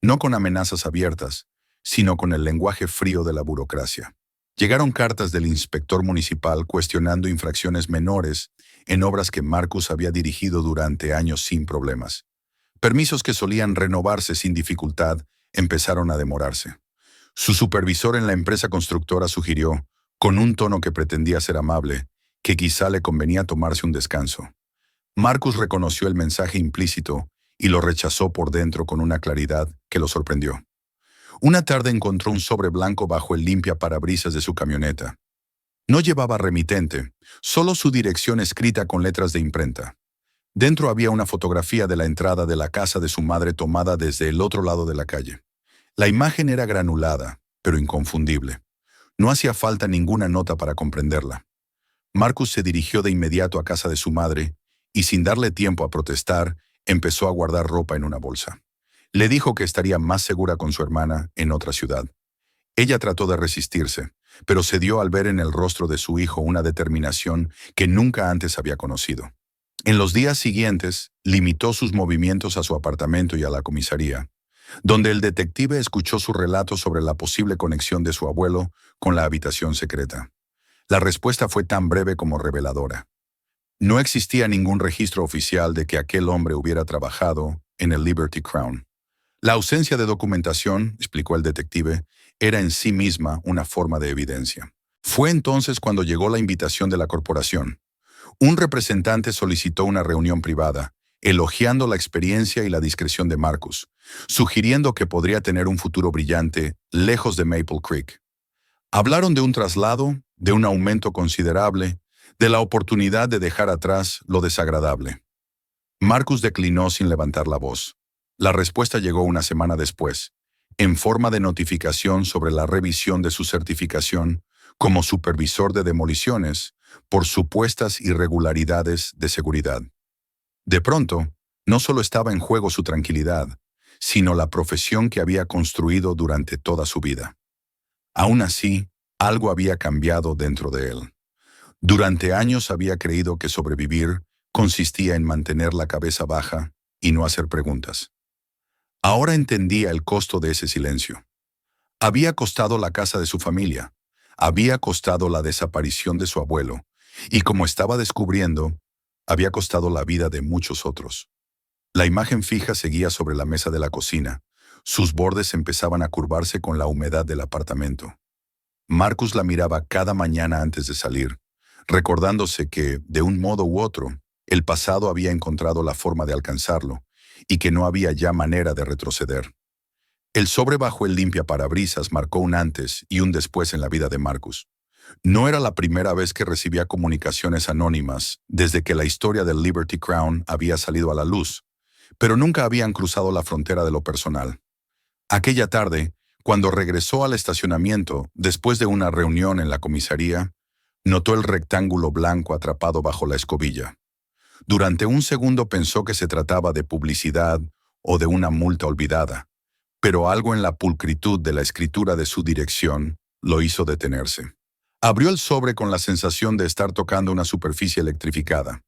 no con amenazas abiertas, sino con el lenguaje frío de la burocracia. Llegaron cartas del inspector municipal cuestionando infracciones menores en obras que Marcus había dirigido durante años sin problemas. Permisos que solían renovarse sin dificultad empezaron a demorarse. Su supervisor en la empresa constructora sugirió, con un tono que pretendía ser amable, que quizá le convenía tomarse un descanso. Marcus reconoció el mensaje implícito y lo rechazó por dentro con una claridad que lo sorprendió. Una tarde encontró un sobre blanco bajo el limpiaparabrisas de su camioneta. No llevaba remitente, solo su dirección escrita con letras de imprenta. Dentro había una fotografía de la entrada de la casa de su madre tomada desde el otro lado de la calle. La imagen era granulada, pero inconfundible. No hacía falta ninguna nota para comprenderla. Marcus se dirigió de inmediato a casa de su madre y, sin darle tiempo a protestar, empezó a guardar ropa en una bolsa. Le dijo que estaría más segura con su hermana en otra ciudad. Ella trató de resistirse, pero cedió al ver en el rostro de su hijo una determinación que nunca antes había conocido. En los días siguientes, limitó sus movimientos a su apartamento y a la comisaría, donde el detective escuchó su relato sobre la posible conexión de su abuelo con la habitación secreta. La respuesta fue tan breve como reveladora. No existía ningún registro oficial de que aquel hombre hubiera trabajado en el Liberty Crown. La ausencia de documentación, explicó el detective, era en sí misma una forma de evidencia. Fue entonces cuando llegó la invitación de la corporación. Un representante solicitó una reunión privada, elogiando la experiencia y la discreción de Marcus, sugiriendo que podría tener un futuro brillante lejos de Maple Creek. Hablaron de un traslado, de un aumento considerable, de la oportunidad de dejar atrás lo desagradable. Marcus declinó sin levantar la voz. La respuesta llegó una semana después, en forma de notificación sobre la revisión de su certificación como supervisor de demoliciones por supuestas irregularidades de seguridad. De pronto, no solo estaba en juego su tranquilidad, sino la profesión que había construido durante toda su vida. Aún así, algo había cambiado dentro de él. Durante años había creído que sobrevivir consistía en mantener la cabeza baja y no hacer preguntas. Ahora entendía el costo de ese silencio. Había costado la casa de su familia, había costado la desaparición de su abuelo, y como estaba descubriendo, había costado la vida de muchos otros. La imagen fija seguía sobre la mesa de la cocina. Sus bordes empezaban a curvarse con la humedad del apartamento. Marcus la miraba cada mañana antes de salir, recordándose que, de un modo u otro, el pasado había encontrado la forma de alcanzarlo y que no había ya manera de retroceder. El sobre bajo el limpiaparabrisas marcó un antes y un después en la vida de Marcus. No era la primera vez que recibía comunicaciones anónimas desde que la historia del Liberty Crown había salido a la luz, pero nunca habían cruzado la frontera de lo personal. Aquella tarde, cuando regresó al estacionamiento después de una reunión en la comisaría, notó el rectángulo blanco atrapado bajo la escobilla. Durante un segundo pensó que se trataba de publicidad o de una multa olvidada, pero algo en la pulcritud de la escritura de su dirección lo hizo detenerse. Abrió el sobre con la sensación de estar tocando una superficie electrificada.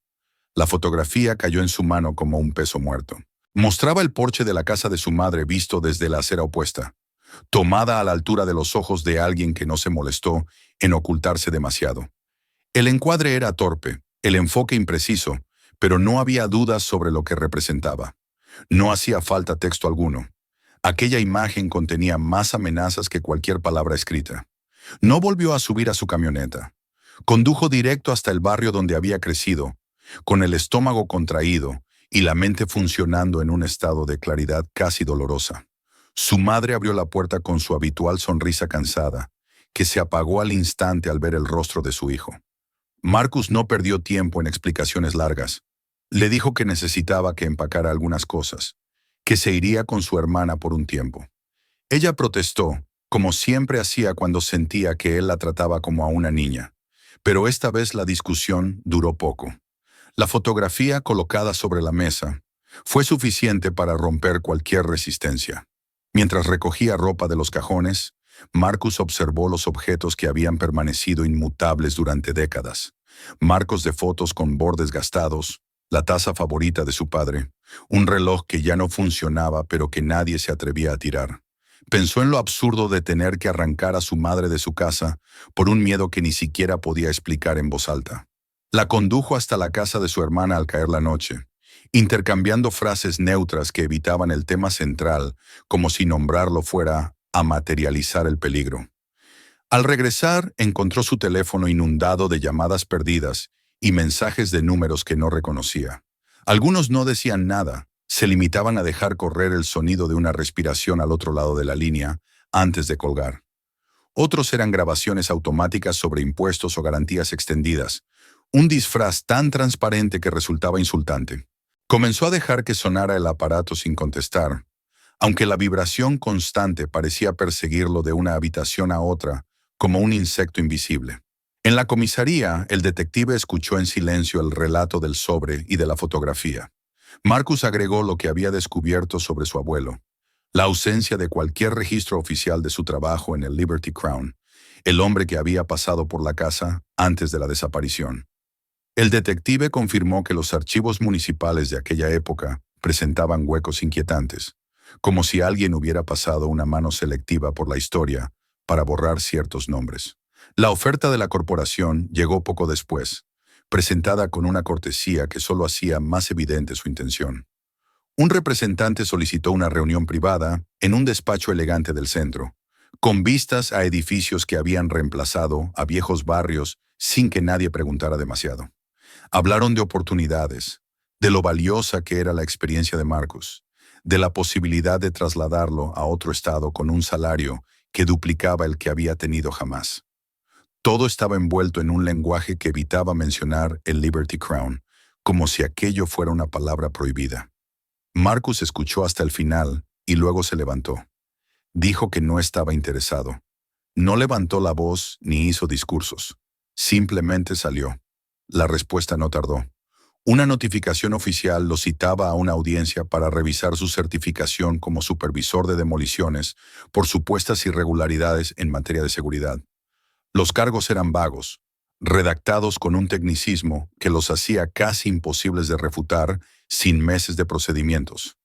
La fotografía cayó en su mano como un peso muerto. Mostraba el porche de la casa de su madre visto desde la acera opuesta, tomada a la altura de los ojos de alguien que no se molestó en ocultarse demasiado. El encuadre era torpe, el enfoque impreciso, pero no había dudas sobre lo que representaba. No hacía falta texto alguno. Aquella imagen contenía más amenazas que cualquier palabra escrita. No volvió a subir a su camioneta. Condujo directo hasta el barrio donde había crecido, con el estómago contraído y la mente funcionando en un estado de claridad casi dolorosa. Su madre abrió la puerta con su habitual sonrisa cansada, que se apagó al instante al ver el rostro de su hijo. Marcus no perdió tiempo en explicaciones largas. Le dijo que necesitaba que empacara algunas cosas, que se iría con su hermana por un tiempo. Ella protestó, como siempre hacía cuando sentía que él la trataba como a una niña, pero esta vez la discusión duró poco. La fotografía colocada sobre la mesa fue suficiente para romper cualquier resistencia. Mientras recogía ropa de los cajones, Marcus observó los objetos que habían permanecido inmutables durante décadas. Marcos de fotos con bordes gastados, la taza favorita de su padre, un reloj que ya no funcionaba pero que nadie se atrevía a tirar. Pensó en lo absurdo de tener que arrancar a su madre de su casa por un miedo que ni siquiera podía explicar en voz alta. La condujo hasta la casa de su hermana al caer la noche, intercambiando frases neutras que evitaban el tema central, como si nombrarlo fuera a materializar el peligro. Al regresar, encontró su teléfono inundado de llamadas perdidas y mensajes de números que no reconocía. Algunos no decían nada, se limitaban a dejar correr el sonido de una respiración al otro lado de la línea antes de colgar. Otros eran grabaciones automáticas sobre impuestos o garantías extendidas, un disfraz tan transparente que resultaba insultante. Comenzó a dejar que sonara el aparato sin contestar, aunque la vibración constante parecía perseguirlo de una habitación a otra como un insecto invisible. En la comisaría, el detective escuchó en silencio el relato del sobre y de la fotografía. Marcus agregó lo que había descubierto sobre su abuelo: la ausencia de cualquier registro oficial de su trabajo en el Liberty Crown, el hombre que había pasado por la casa antes de la desaparición. El detective confirmó que los archivos municipales de aquella época presentaban huecos inquietantes, como si alguien hubiera pasado una mano selectiva por la historia para borrar ciertos nombres. La oferta de la corporación llegó poco después, presentada con una cortesía que solo hacía más evidente su intención. Un representante solicitó una reunión privada en un despacho elegante del centro, con vistas a edificios que habían reemplazado a viejos barrios sin que nadie preguntara demasiado. Hablaron de oportunidades, de lo valiosa que era la experiencia de Marcus, de la posibilidad de trasladarlo a otro estado con un salario que duplicaba el que había tenido jamás. Todo estaba envuelto en un lenguaje que evitaba mencionar el Liberty Crown, como si aquello fuera una palabra prohibida. Marcus escuchó hasta el final y luego se levantó. Dijo que no estaba interesado. No levantó la voz ni hizo discursos. Simplemente salió. La respuesta no tardó. Una notificación oficial lo citaba a una audiencia para revisar su certificación como supervisor de demoliciones por supuestas irregularidades en materia de seguridad. Los cargos eran vagos, redactados con un tecnicismo que los hacía casi imposibles de refutar sin meses de procedimientos.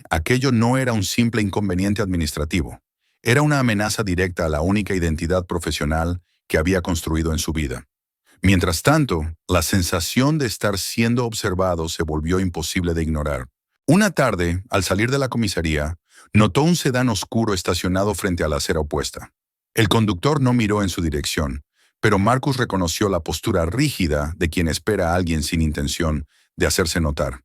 Aquello no era un simple inconveniente administrativo, era una amenaza directa a la única identidad profesional que había construido en su vida. Mientras tanto, la sensación de estar siendo observado se volvió imposible de ignorar. Una tarde, al salir de la comisaría, notó un sedán oscuro estacionado frente a la acera opuesta. El conductor no miró en su dirección, pero Marcus reconoció la postura rígida de quien espera a alguien sin intención de hacerse notar.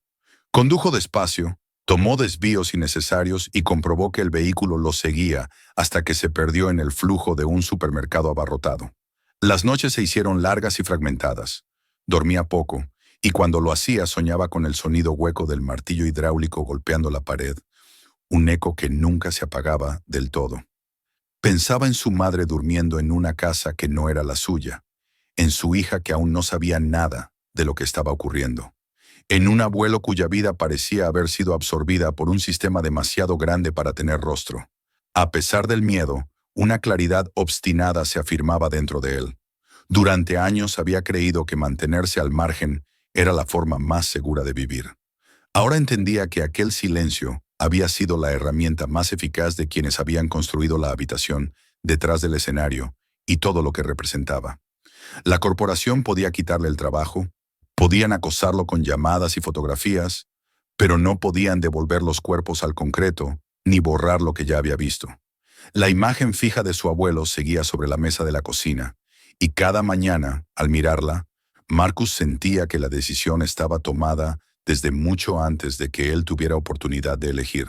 Condujo despacio, tomó desvíos innecesarios y comprobó que el vehículo lo seguía hasta que se perdió en el flujo de un supermercado abarrotado. Las noches se hicieron largas y fragmentadas. Dormía poco, y cuando lo hacía soñaba con el sonido hueco del martillo hidráulico golpeando la pared, un eco que nunca se apagaba del todo. Pensaba en su madre durmiendo en una casa que no era la suya, en su hija que aún no sabía nada de lo que estaba ocurriendo, en un abuelo cuya vida parecía haber sido absorbida por un sistema demasiado grande para tener rostro. A pesar del miedo, una claridad obstinada se afirmaba dentro de él. Durante años había creído que mantenerse al margen era la forma más segura de vivir. Ahora entendía que aquel silencio había sido la herramienta más eficaz de quienes habían construido la habitación detrás del escenario y todo lo que representaba. La corporación podía quitarle el trabajo, podían acosarlo con llamadas y fotografías, pero no podían devolver los cuerpos al concreto ni borrar lo que ya había visto. La imagen fija de su abuelo seguía sobre la mesa de la cocina, y cada mañana, al mirarla, Marcus sentía que la decisión estaba tomada desde mucho antes de que él tuviera oportunidad de elegir.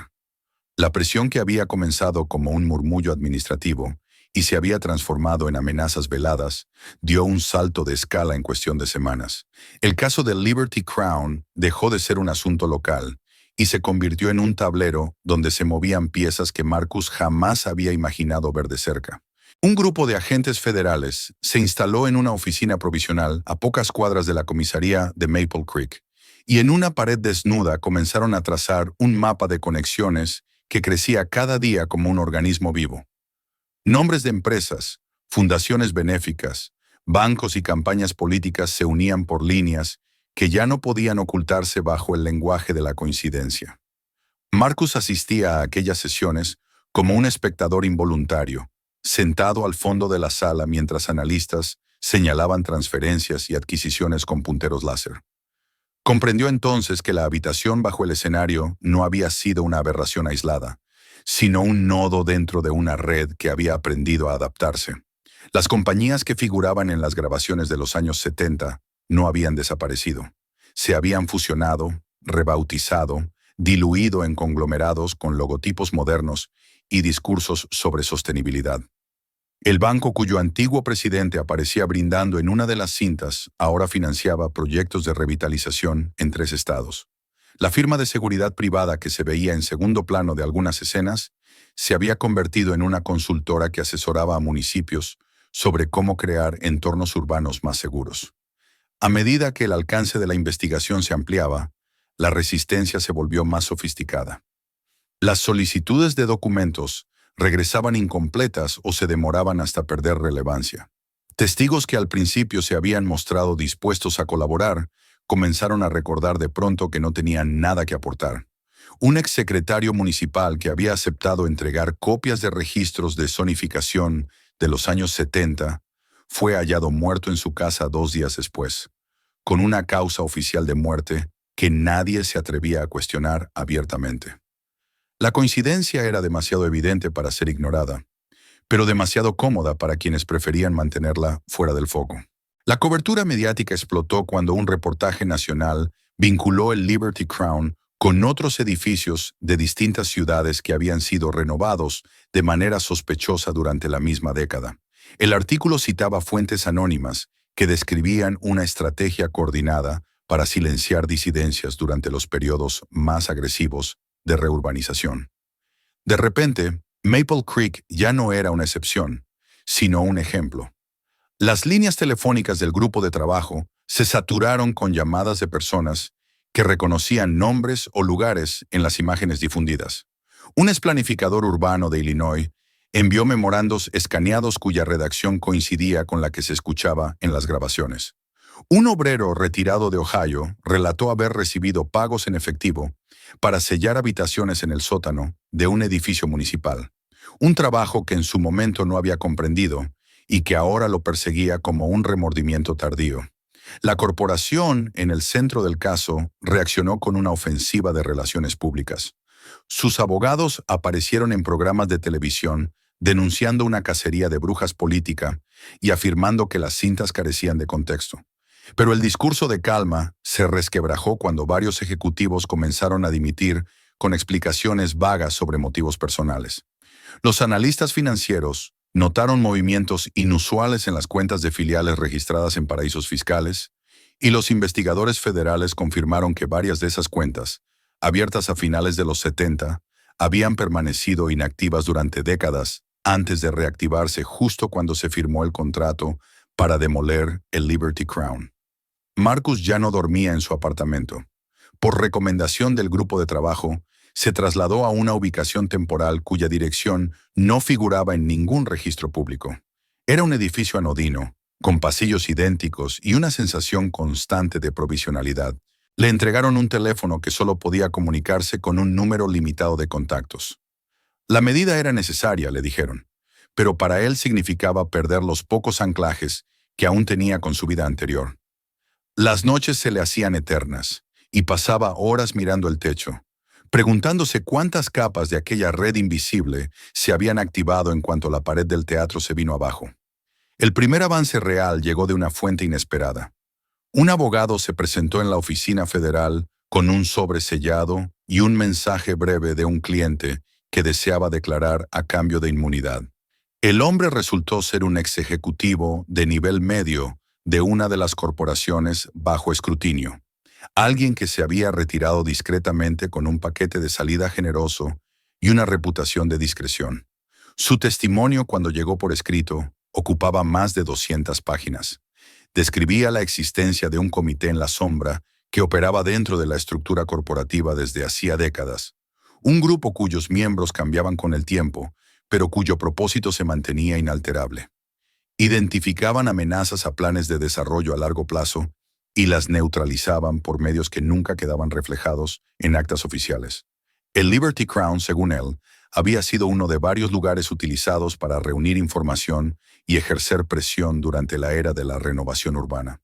La presión que había comenzado como un murmullo administrativo y se había transformado en amenazas veladas, dio un salto de escala en cuestión de semanas. El caso del Liberty Crown dejó de ser un asunto local y se convirtió en un tablero donde se movían piezas que Marcus jamás había imaginado ver de cerca. Un grupo de agentes federales se instaló en una oficina provisional a pocas cuadras de la comisaría de Maple Creek, y en una pared desnuda comenzaron a trazar un mapa de conexiones que crecía cada día como un organismo vivo. Nombres de empresas, fundaciones benéficas, bancos y campañas políticas se unían por líneas que ya no podían ocultarse bajo el lenguaje de la coincidencia. Marcus asistía a aquellas sesiones como un espectador involuntario, sentado al fondo de la sala mientras analistas señalaban transferencias y adquisiciones con punteros láser. Comprendió entonces que la habitación bajo el escenario no había sido una aberración aislada, sino un nodo dentro de una red que había aprendido a adaptarse. Las compañías que figuraban en las grabaciones de los años 70 no habían desaparecido. Se habían fusionado, rebautizado, diluido en conglomerados con logotipos modernos y discursos sobre sostenibilidad. El banco cuyo antiguo presidente aparecía brindando en una de las cintas ahora financiaba proyectos de revitalización en 3 estados. La firma de seguridad privada que se veía en segundo plano de algunas escenas se había convertido en una consultora que asesoraba a municipios sobre cómo crear entornos urbanos más seguros. A medida que el alcance de la investigación se ampliaba, la resistencia se volvió más sofisticada. Las solicitudes de documentos regresaban incompletas o se demoraban hasta perder relevancia. Testigos que al principio se habían mostrado dispuestos a colaborar comenzaron a recordar de pronto que no tenían nada que aportar. Un exsecretario municipal que había aceptado entregar copias de registros de zonificación de los años 70 fue hallado muerto en su casa 2 días después, con una causa oficial de muerte que nadie se atrevía a cuestionar abiertamente. La coincidencia era demasiado evidente para ser ignorada, pero demasiado cómoda para quienes preferían mantenerla fuera del foco. La cobertura mediática explotó cuando un reportaje nacional vinculó el Liberty Crown con otros edificios de distintas ciudades que habían sido renovados de manera sospechosa durante la misma década. El artículo citaba fuentes anónimas que describían una estrategia coordinada para silenciar disidencias durante los periodos más agresivos de reurbanización. De repente, Maple Creek ya no era una excepción, sino un ejemplo. Las líneas telefónicas del grupo de trabajo se saturaron con llamadas de personas que reconocían nombres o lugares en las imágenes difundidas. Un planificador urbano de Illinois envió memorandos escaneados cuya redacción coincidía con la que se escuchaba en las grabaciones. Un obrero retirado de Ohio relató haber recibido pagos en efectivo para sellar habitaciones en el sótano de un edificio municipal, un trabajo que en su momento no había comprendido y que ahora lo perseguía como un remordimiento tardío. La corporación, en el centro del caso, reaccionó con una ofensiva de relaciones públicas. Sus abogados aparecieron en programas de televisión denunciando una cacería de brujas política y afirmando que las cintas carecían de contexto. Pero el discurso de calma se resquebrajó cuando varios ejecutivos comenzaron a dimitir con explicaciones vagas sobre motivos personales. Los analistas financieros notaron movimientos inusuales en las cuentas de filiales registradas en paraísos fiscales, y los investigadores federales confirmaron que varias de esas cuentas, abiertas a finales de los 70, habían permanecido inactivas durante décadas antes de reactivarse justo cuando se firmó el contrato para demoler el Liberty Crown. Marcus ya no dormía en su apartamento. Por recomendación del grupo de trabajo, se trasladó a una ubicación temporal cuya dirección no figuraba en ningún registro público. Era un edificio anodino, con pasillos idénticos y una sensación constante de provisionalidad. Le entregaron un teléfono que solo podía comunicarse con un número limitado de contactos. La medida era necesaria, le dijeron, pero para él significaba perder los pocos anclajes que aún tenía con su vida anterior. Las noches se le hacían eternas, y pasaba horas mirando el techo, preguntándose cuántas capas de aquella red invisible se habían activado en cuanto la pared del teatro se vino abajo. El primer avance real llegó de una fuente inesperada. Un abogado se presentó en la oficina federal con un sobre sellado y un mensaje breve de un cliente que deseaba declarar a cambio de inmunidad. El hombre resultó ser un ex ejecutivo de nivel medio de una de las corporaciones bajo escrutinio, alguien que se había retirado discretamente con un paquete de salida generoso y una reputación de discreción. Su testimonio, cuando llegó por escrito, ocupaba más de 200 páginas. Describía la existencia de un comité en la sombra que operaba dentro de la estructura corporativa desde hacía décadas, un grupo cuyos miembros cambiaban con el tiempo, pero cuyo propósito se mantenía inalterable. Identificaban amenazas a planes de desarrollo a largo plazo y las neutralizaban por medios que nunca quedaban reflejados en actas oficiales. El Liberty Crown, según él, había sido uno de varios lugares utilizados para reunir información y ejercer presión durante la era de la renovación urbana.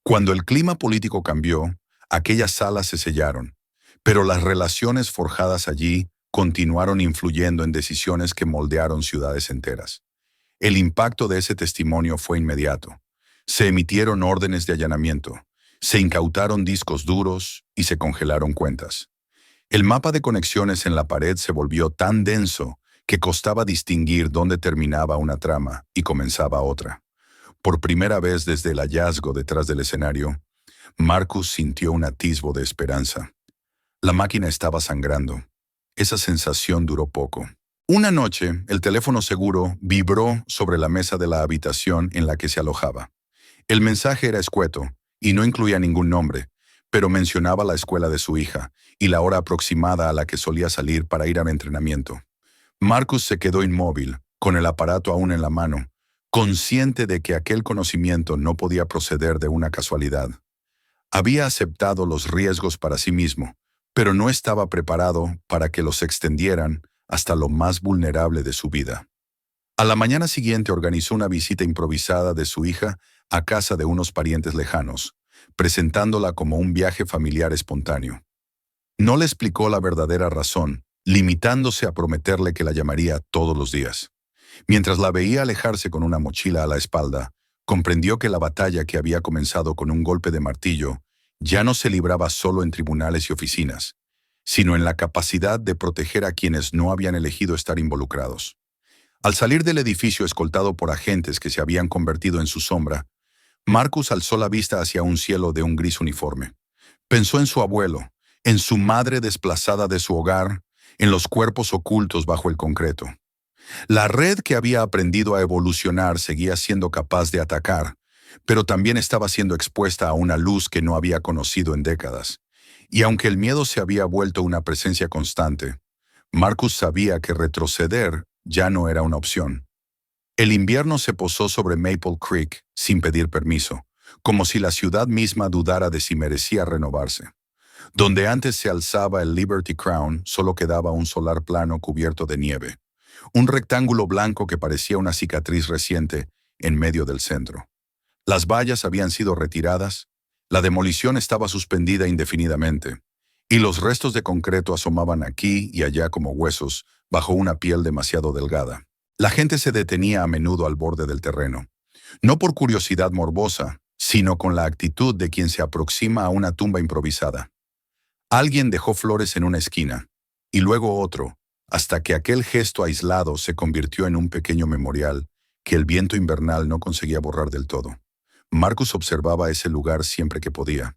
Cuando el clima político cambió, aquellas salas se sellaron, pero las relaciones forjadas allí continuaron influyendo en decisiones que moldearon ciudades enteras. El impacto de ese testimonio fue inmediato. Se emitieron órdenes de allanamiento, se incautaron discos duros y se congelaron cuentas. El mapa de conexiones en la pared se volvió tan denso que costaba distinguir dónde terminaba una trama y comenzaba otra. Por primera vez desde el hallazgo detrás del escenario, Marcus sintió un atisbo de esperanza. La máquina estaba sangrando. Esa sensación duró poco. Una noche, el teléfono seguro vibró sobre la mesa de la habitación en la que se alojaba. El mensaje era escueto y no incluía ningún nombre, pero mencionaba la escuela de su hija y la hora aproximada a la que solía salir para ir al entrenamiento. Marcus se quedó inmóvil, con el aparato aún en la mano, consciente de que aquel conocimiento no podía proceder de una casualidad. Había aceptado los riesgos para sí mismo, pero no estaba preparado para que los extendieran hasta lo más vulnerable de su vida. A la mañana siguiente organizó una visita improvisada de su hija a casa de unos parientes lejanos, presentándola como un viaje familiar espontáneo. No le explicó la verdadera razón, limitándose a prometerle que la llamaría todos los días. Mientras la veía alejarse con una mochila a la espalda, comprendió que la batalla que había comenzado con un golpe de martillo ya no se libraba solo en tribunales y oficinas, sino en la capacidad de proteger a quienes no habían elegido estar involucrados. Al salir del edificio escoltado por agentes que se habían convertido en su sombra, Marcus alzó la vista hacia un cielo de un gris uniforme. Pensó en su abuelo, en su madre desplazada de su hogar, en los cuerpos ocultos bajo el concreto. La red que había aprendido a evolucionar seguía siendo capaz de atacar, pero también estaba siendo expuesta a una luz que no había conocido en décadas. Y aunque el miedo se había vuelto una presencia constante, Marcus sabía que retroceder ya no era una opción. El invierno se posó sobre Maple Creek sin pedir permiso, como si la ciudad misma dudara de si merecía renovarse. Donde antes se alzaba el Liberty Crown, solo quedaba un solar plano cubierto de nieve, un rectángulo blanco que parecía una cicatriz reciente en medio del centro. Las vallas habían sido retiradas, la demolición estaba suspendida indefinidamente, y los restos de concreto asomaban aquí y allá como huesos bajo una piel demasiado delgada. La gente se detenía a menudo al borde del terreno, no por curiosidad morbosa, sino con la actitud de quien se aproxima a una tumba improvisada. Alguien dejó flores en una esquina, y luego otro, hasta que aquel gesto aislado se convirtió en un pequeño memorial que el viento invernal no conseguía borrar del todo. Marcus observaba ese lugar siempre que podía.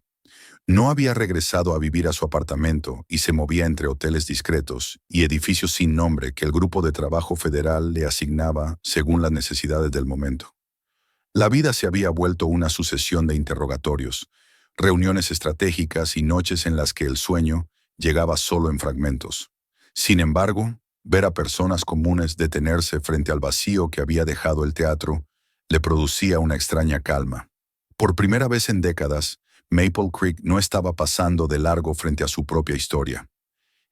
No había regresado a vivir a su apartamento y se movía entre hoteles discretos y edificios sin nombre que el grupo de trabajo federal le asignaba según las necesidades del momento. La vida se había vuelto una sucesión de interrogatorios, reuniones estratégicas y noches en las que el sueño llegaba solo en fragmentos. Sin embargo, ver a personas comunes detenerse frente al vacío que había dejado el teatro le producía una extraña calma. Por primera vez en décadas, Maple Creek no estaba pasando de largo frente a su propia historia.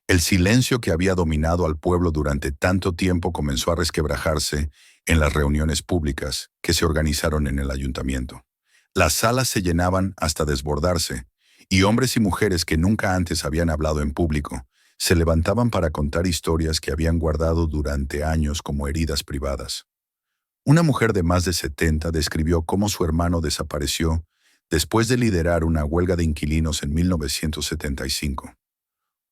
El silencio que había dominado al pueblo durante tanto tiempo comenzó a resquebrajarse en las reuniones públicas que se organizaron en el ayuntamiento. Las salas se llenaban hasta desbordarse, y hombres y mujeres que nunca antes habían hablado en público se levantaban para contar historias que habían guardado durante años como heridas privadas. Una mujer de más de 70 describió cómo su hermano desapareció después de liderar una huelga de inquilinos en 1975.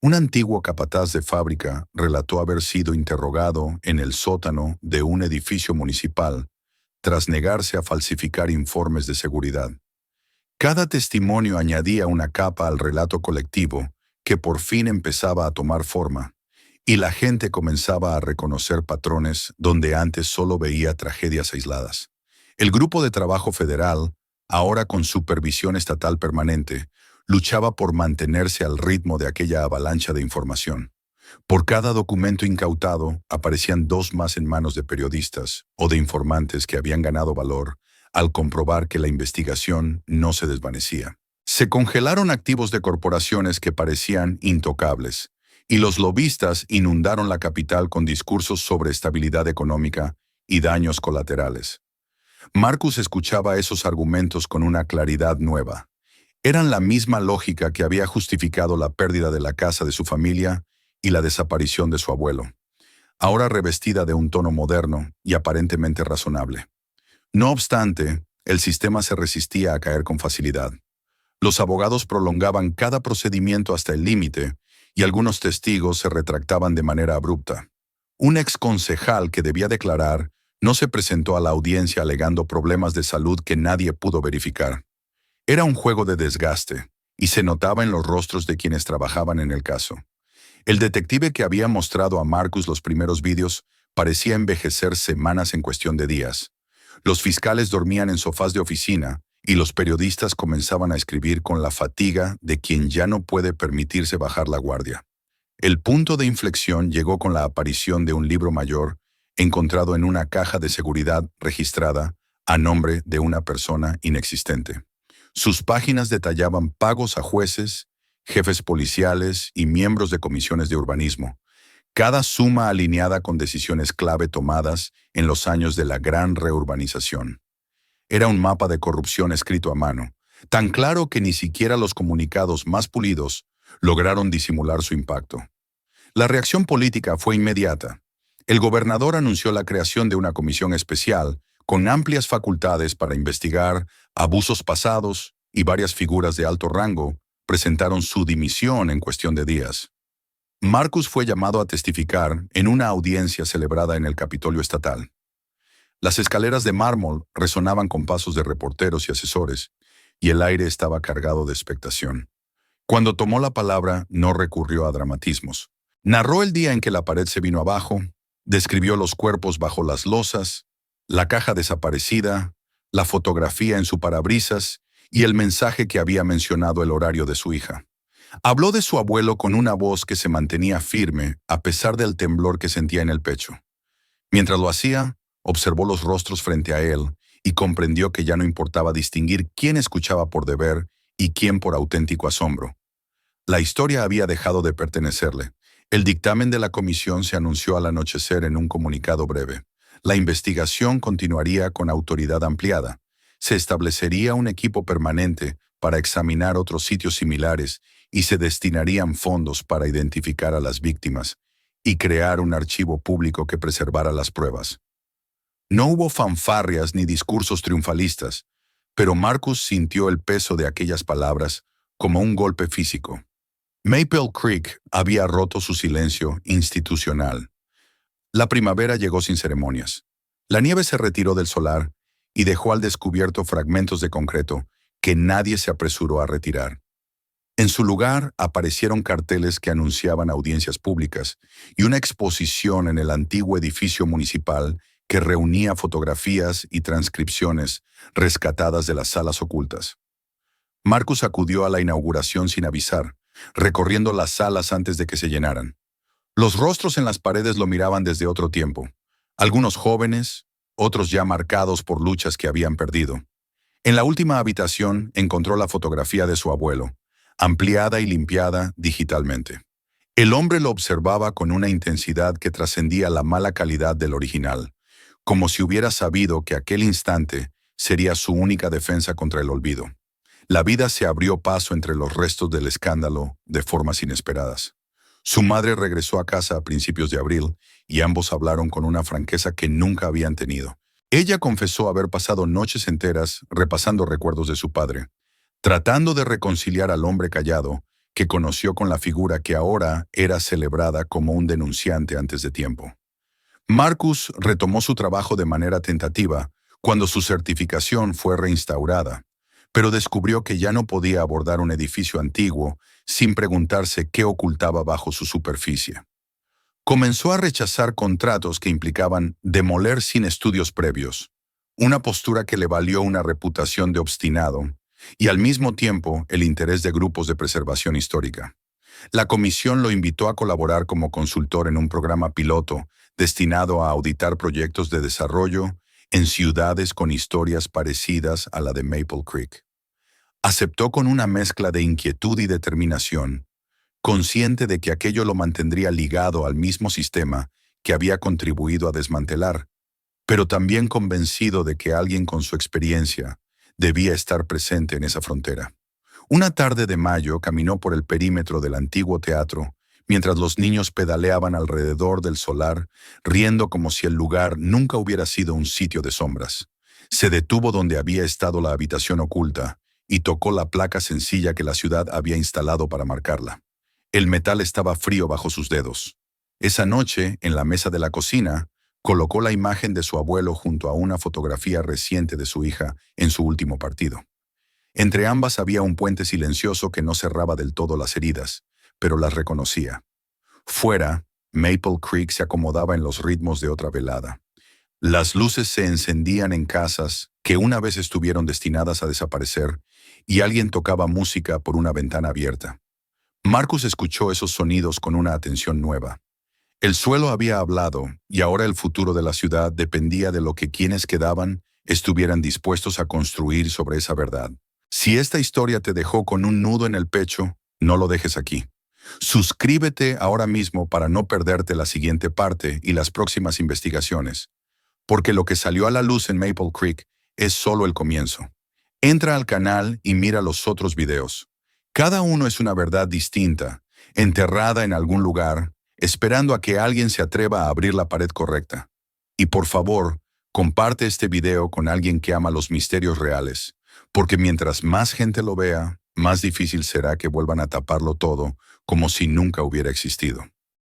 Un antiguo capataz de fábrica relató haber sido interrogado en el sótano de un edificio municipal tras negarse a falsificar informes de seguridad. Cada testimonio añadía una capa al relato colectivo que por fin empezaba a tomar forma, y la gente comenzaba a reconocer patrones donde antes solo veía tragedias aisladas. El grupo de trabajo federal, ahora con supervisión estatal permanente, luchaba por mantenerse al ritmo de aquella avalancha de información. Por cada documento incautado, aparecían dos más en manos de periodistas o de informantes que habían ganado valor al comprobar que la investigación no se desvanecía. Se congelaron activos de corporaciones que parecían intocables, y los lobistas inundaron la capital con discursos sobre estabilidad económica y daños colaterales. Marcus escuchaba esos argumentos con una claridad nueva. Eran la misma lógica que había justificado la pérdida de la casa de su familia y la desaparición de su abuelo, ahora revestida de un tono moderno y aparentemente razonable. No obstante, el sistema se resistía a caer con facilidad. Los abogados prolongaban cada procedimiento hasta el límite y algunos testigos se retractaban de manera abrupta. Un exconcejal que debía declarar no se presentó a la audiencia alegando problemas de salud que nadie pudo verificar. Era un juego de desgaste, y se notaba en los rostros de quienes trabajaban en el caso. El detective que había mostrado a Marcus los primeros vídeos parecía envejecer semanas en cuestión de días. Los fiscales dormían en sofás de oficina, y los periodistas comenzaban a escribir con la fatiga de quien ya no puede permitirse bajar la guardia. El punto de inflexión llegó con la aparición de un libro mayor encontrado en una caja de seguridad registrada a nombre de una persona inexistente. Sus páginas detallaban pagos a jueces, jefes policiales y miembros de comisiones de urbanismo, cada suma alineada con decisiones clave tomadas en los años de la gran reurbanización. Era un mapa de corrupción escrito a mano, tan claro que ni siquiera los comunicados más pulidos lograron disimular su impacto. La reacción política fue inmediata. El gobernador anunció la creación de una comisión especial con amplias facultades para investigar abusos pasados y varias figuras de alto rango presentaron su dimisión en cuestión de días. Marcus fue llamado a testificar en una audiencia celebrada en el Capitolio Estatal. Las escaleras de mármol resonaban con pasos de reporteros y asesores, y el aire estaba cargado de expectación. Cuando tomó la palabra, no recurrió a dramatismos. Narró el día en que la pared se vino abajo, describió los cuerpos bajo las losas, la caja desaparecida, la fotografía en su parabrisas y el mensaje que había mencionado el horario de su hija. Habló de su abuelo con una voz que se mantenía firme a pesar del temblor que sentía en el pecho. Mientras lo hacía, observó los rostros frente a él y comprendió que ya no importaba distinguir quién escuchaba por deber y quién por auténtico asombro. La historia había dejado de pertenecerle. El dictamen de la comisión se anunció al anochecer en un comunicado breve. La investigación continuaría con autoridad ampliada. Se establecería un equipo permanente para examinar otros sitios similares y se destinarían fondos para identificar a las víctimas y crear un archivo público que preservara las pruebas. No hubo fanfarrias ni discursos triunfalistas, pero Marcus sintió el peso de aquellas palabras como un golpe físico. Maple Creek había roto su silencio institucional. La primavera llegó sin ceremonias. La nieve se retiró del solar y dejó al descubierto fragmentos de concreto que nadie se apresuró a retirar. En su lugar aparecieron carteles que anunciaban audiencias públicas y una exposición en el antiguo edificio municipal que reunía fotografías y transcripciones rescatadas de las salas ocultas. Marcus acudió a la inauguración sin avisar, recorriendo las salas antes de que se llenaran. Los rostros en las paredes lo miraban desde otro tiempo, algunos jóvenes, otros ya marcados por luchas que habían perdido. En la última habitación encontró la fotografía de su abuelo, ampliada y limpiada digitalmente. El hombre lo observaba con una intensidad que trascendía la mala calidad del original, como si hubiera sabido que aquel instante sería su única defensa contra el olvido. La vida se abrió paso entre los restos del escándalo de formas inesperadas. Su madre regresó a casa a principios de abril y ambos hablaron con una franqueza que nunca habían tenido. Ella confesó haber pasado noches enteras repasando recuerdos de su padre, tratando de reconciliar al hombre callado que conoció con la figura que ahora era celebrada como un denunciante antes de tiempo. Marcus retomó su trabajo de manera tentativa cuando su certificación fue reinstaurada, pero descubrió que ya no podía abordar un edificio antiguo sin preguntarse qué ocultaba bajo su superficie. Comenzó a rechazar contratos que implicaban demoler sin estudios previos, una postura que le valió una reputación de obstinado y al mismo tiempo el interés de grupos de preservación histórica. La comisión lo invitó a colaborar como consultor en un programa piloto destinado a auditar proyectos de desarrollo en ciudades con historias parecidas a la de Maple Creek. Aceptó con una mezcla de inquietud y determinación, consciente de que aquello lo mantendría ligado al mismo sistema que había contribuido a desmantelar, pero también convencido de que alguien con su experiencia debía estar presente en esa frontera. Una tarde de mayo caminó por el perímetro del antiguo teatro, mientras los niños pedaleaban alrededor del solar, riendo como si el lugar nunca hubiera sido un sitio de sombras. Se detuvo donde había estado la habitación oculta y tocó la placa sencilla que la ciudad había instalado para marcarla. El metal estaba frío bajo sus dedos. Esa noche, en la mesa de la cocina, colocó la imagen de su abuelo junto a una fotografía reciente de su hija en su último partido. Entre ambas había un puente silencioso que no cerraba del todo las heridas, pero las reconocía. Fuera, Maple Creek se acomodaba en los ritmos de otra velada. Las luces se encendían en casas que una vez estuvieron destinadas a desaparecer y alguien tocaba música por una ventana abierta. Marcus escuchó esos sonidos con una atención nueva. El suelo había hablado y ahora el futuro de la ciudad dependía de lo que quienes quedaban estuvieran dispuestos a construir sobre esa verdad. Si esta historia te dejó con un nudo en el pecho, no lo dejes aquí. Suscríbete ahora mismo para no perderte la siguiente parte y las próximas investigaciones, porque lo que salió a la luz en Maple Creek es solo el comienzo. Entra al canal y mira los otros videos. Cada uno es una verdad distinta, enterrada en algún lugar, esperando a que alguien se atreva a abrir la pared correcta. Y por favor, comparte este video con alguien que ama los misterios reales, porque mientras más gente lo vea, más difícil será que vuelvan a taparlo todo como si nunca hubiera existido.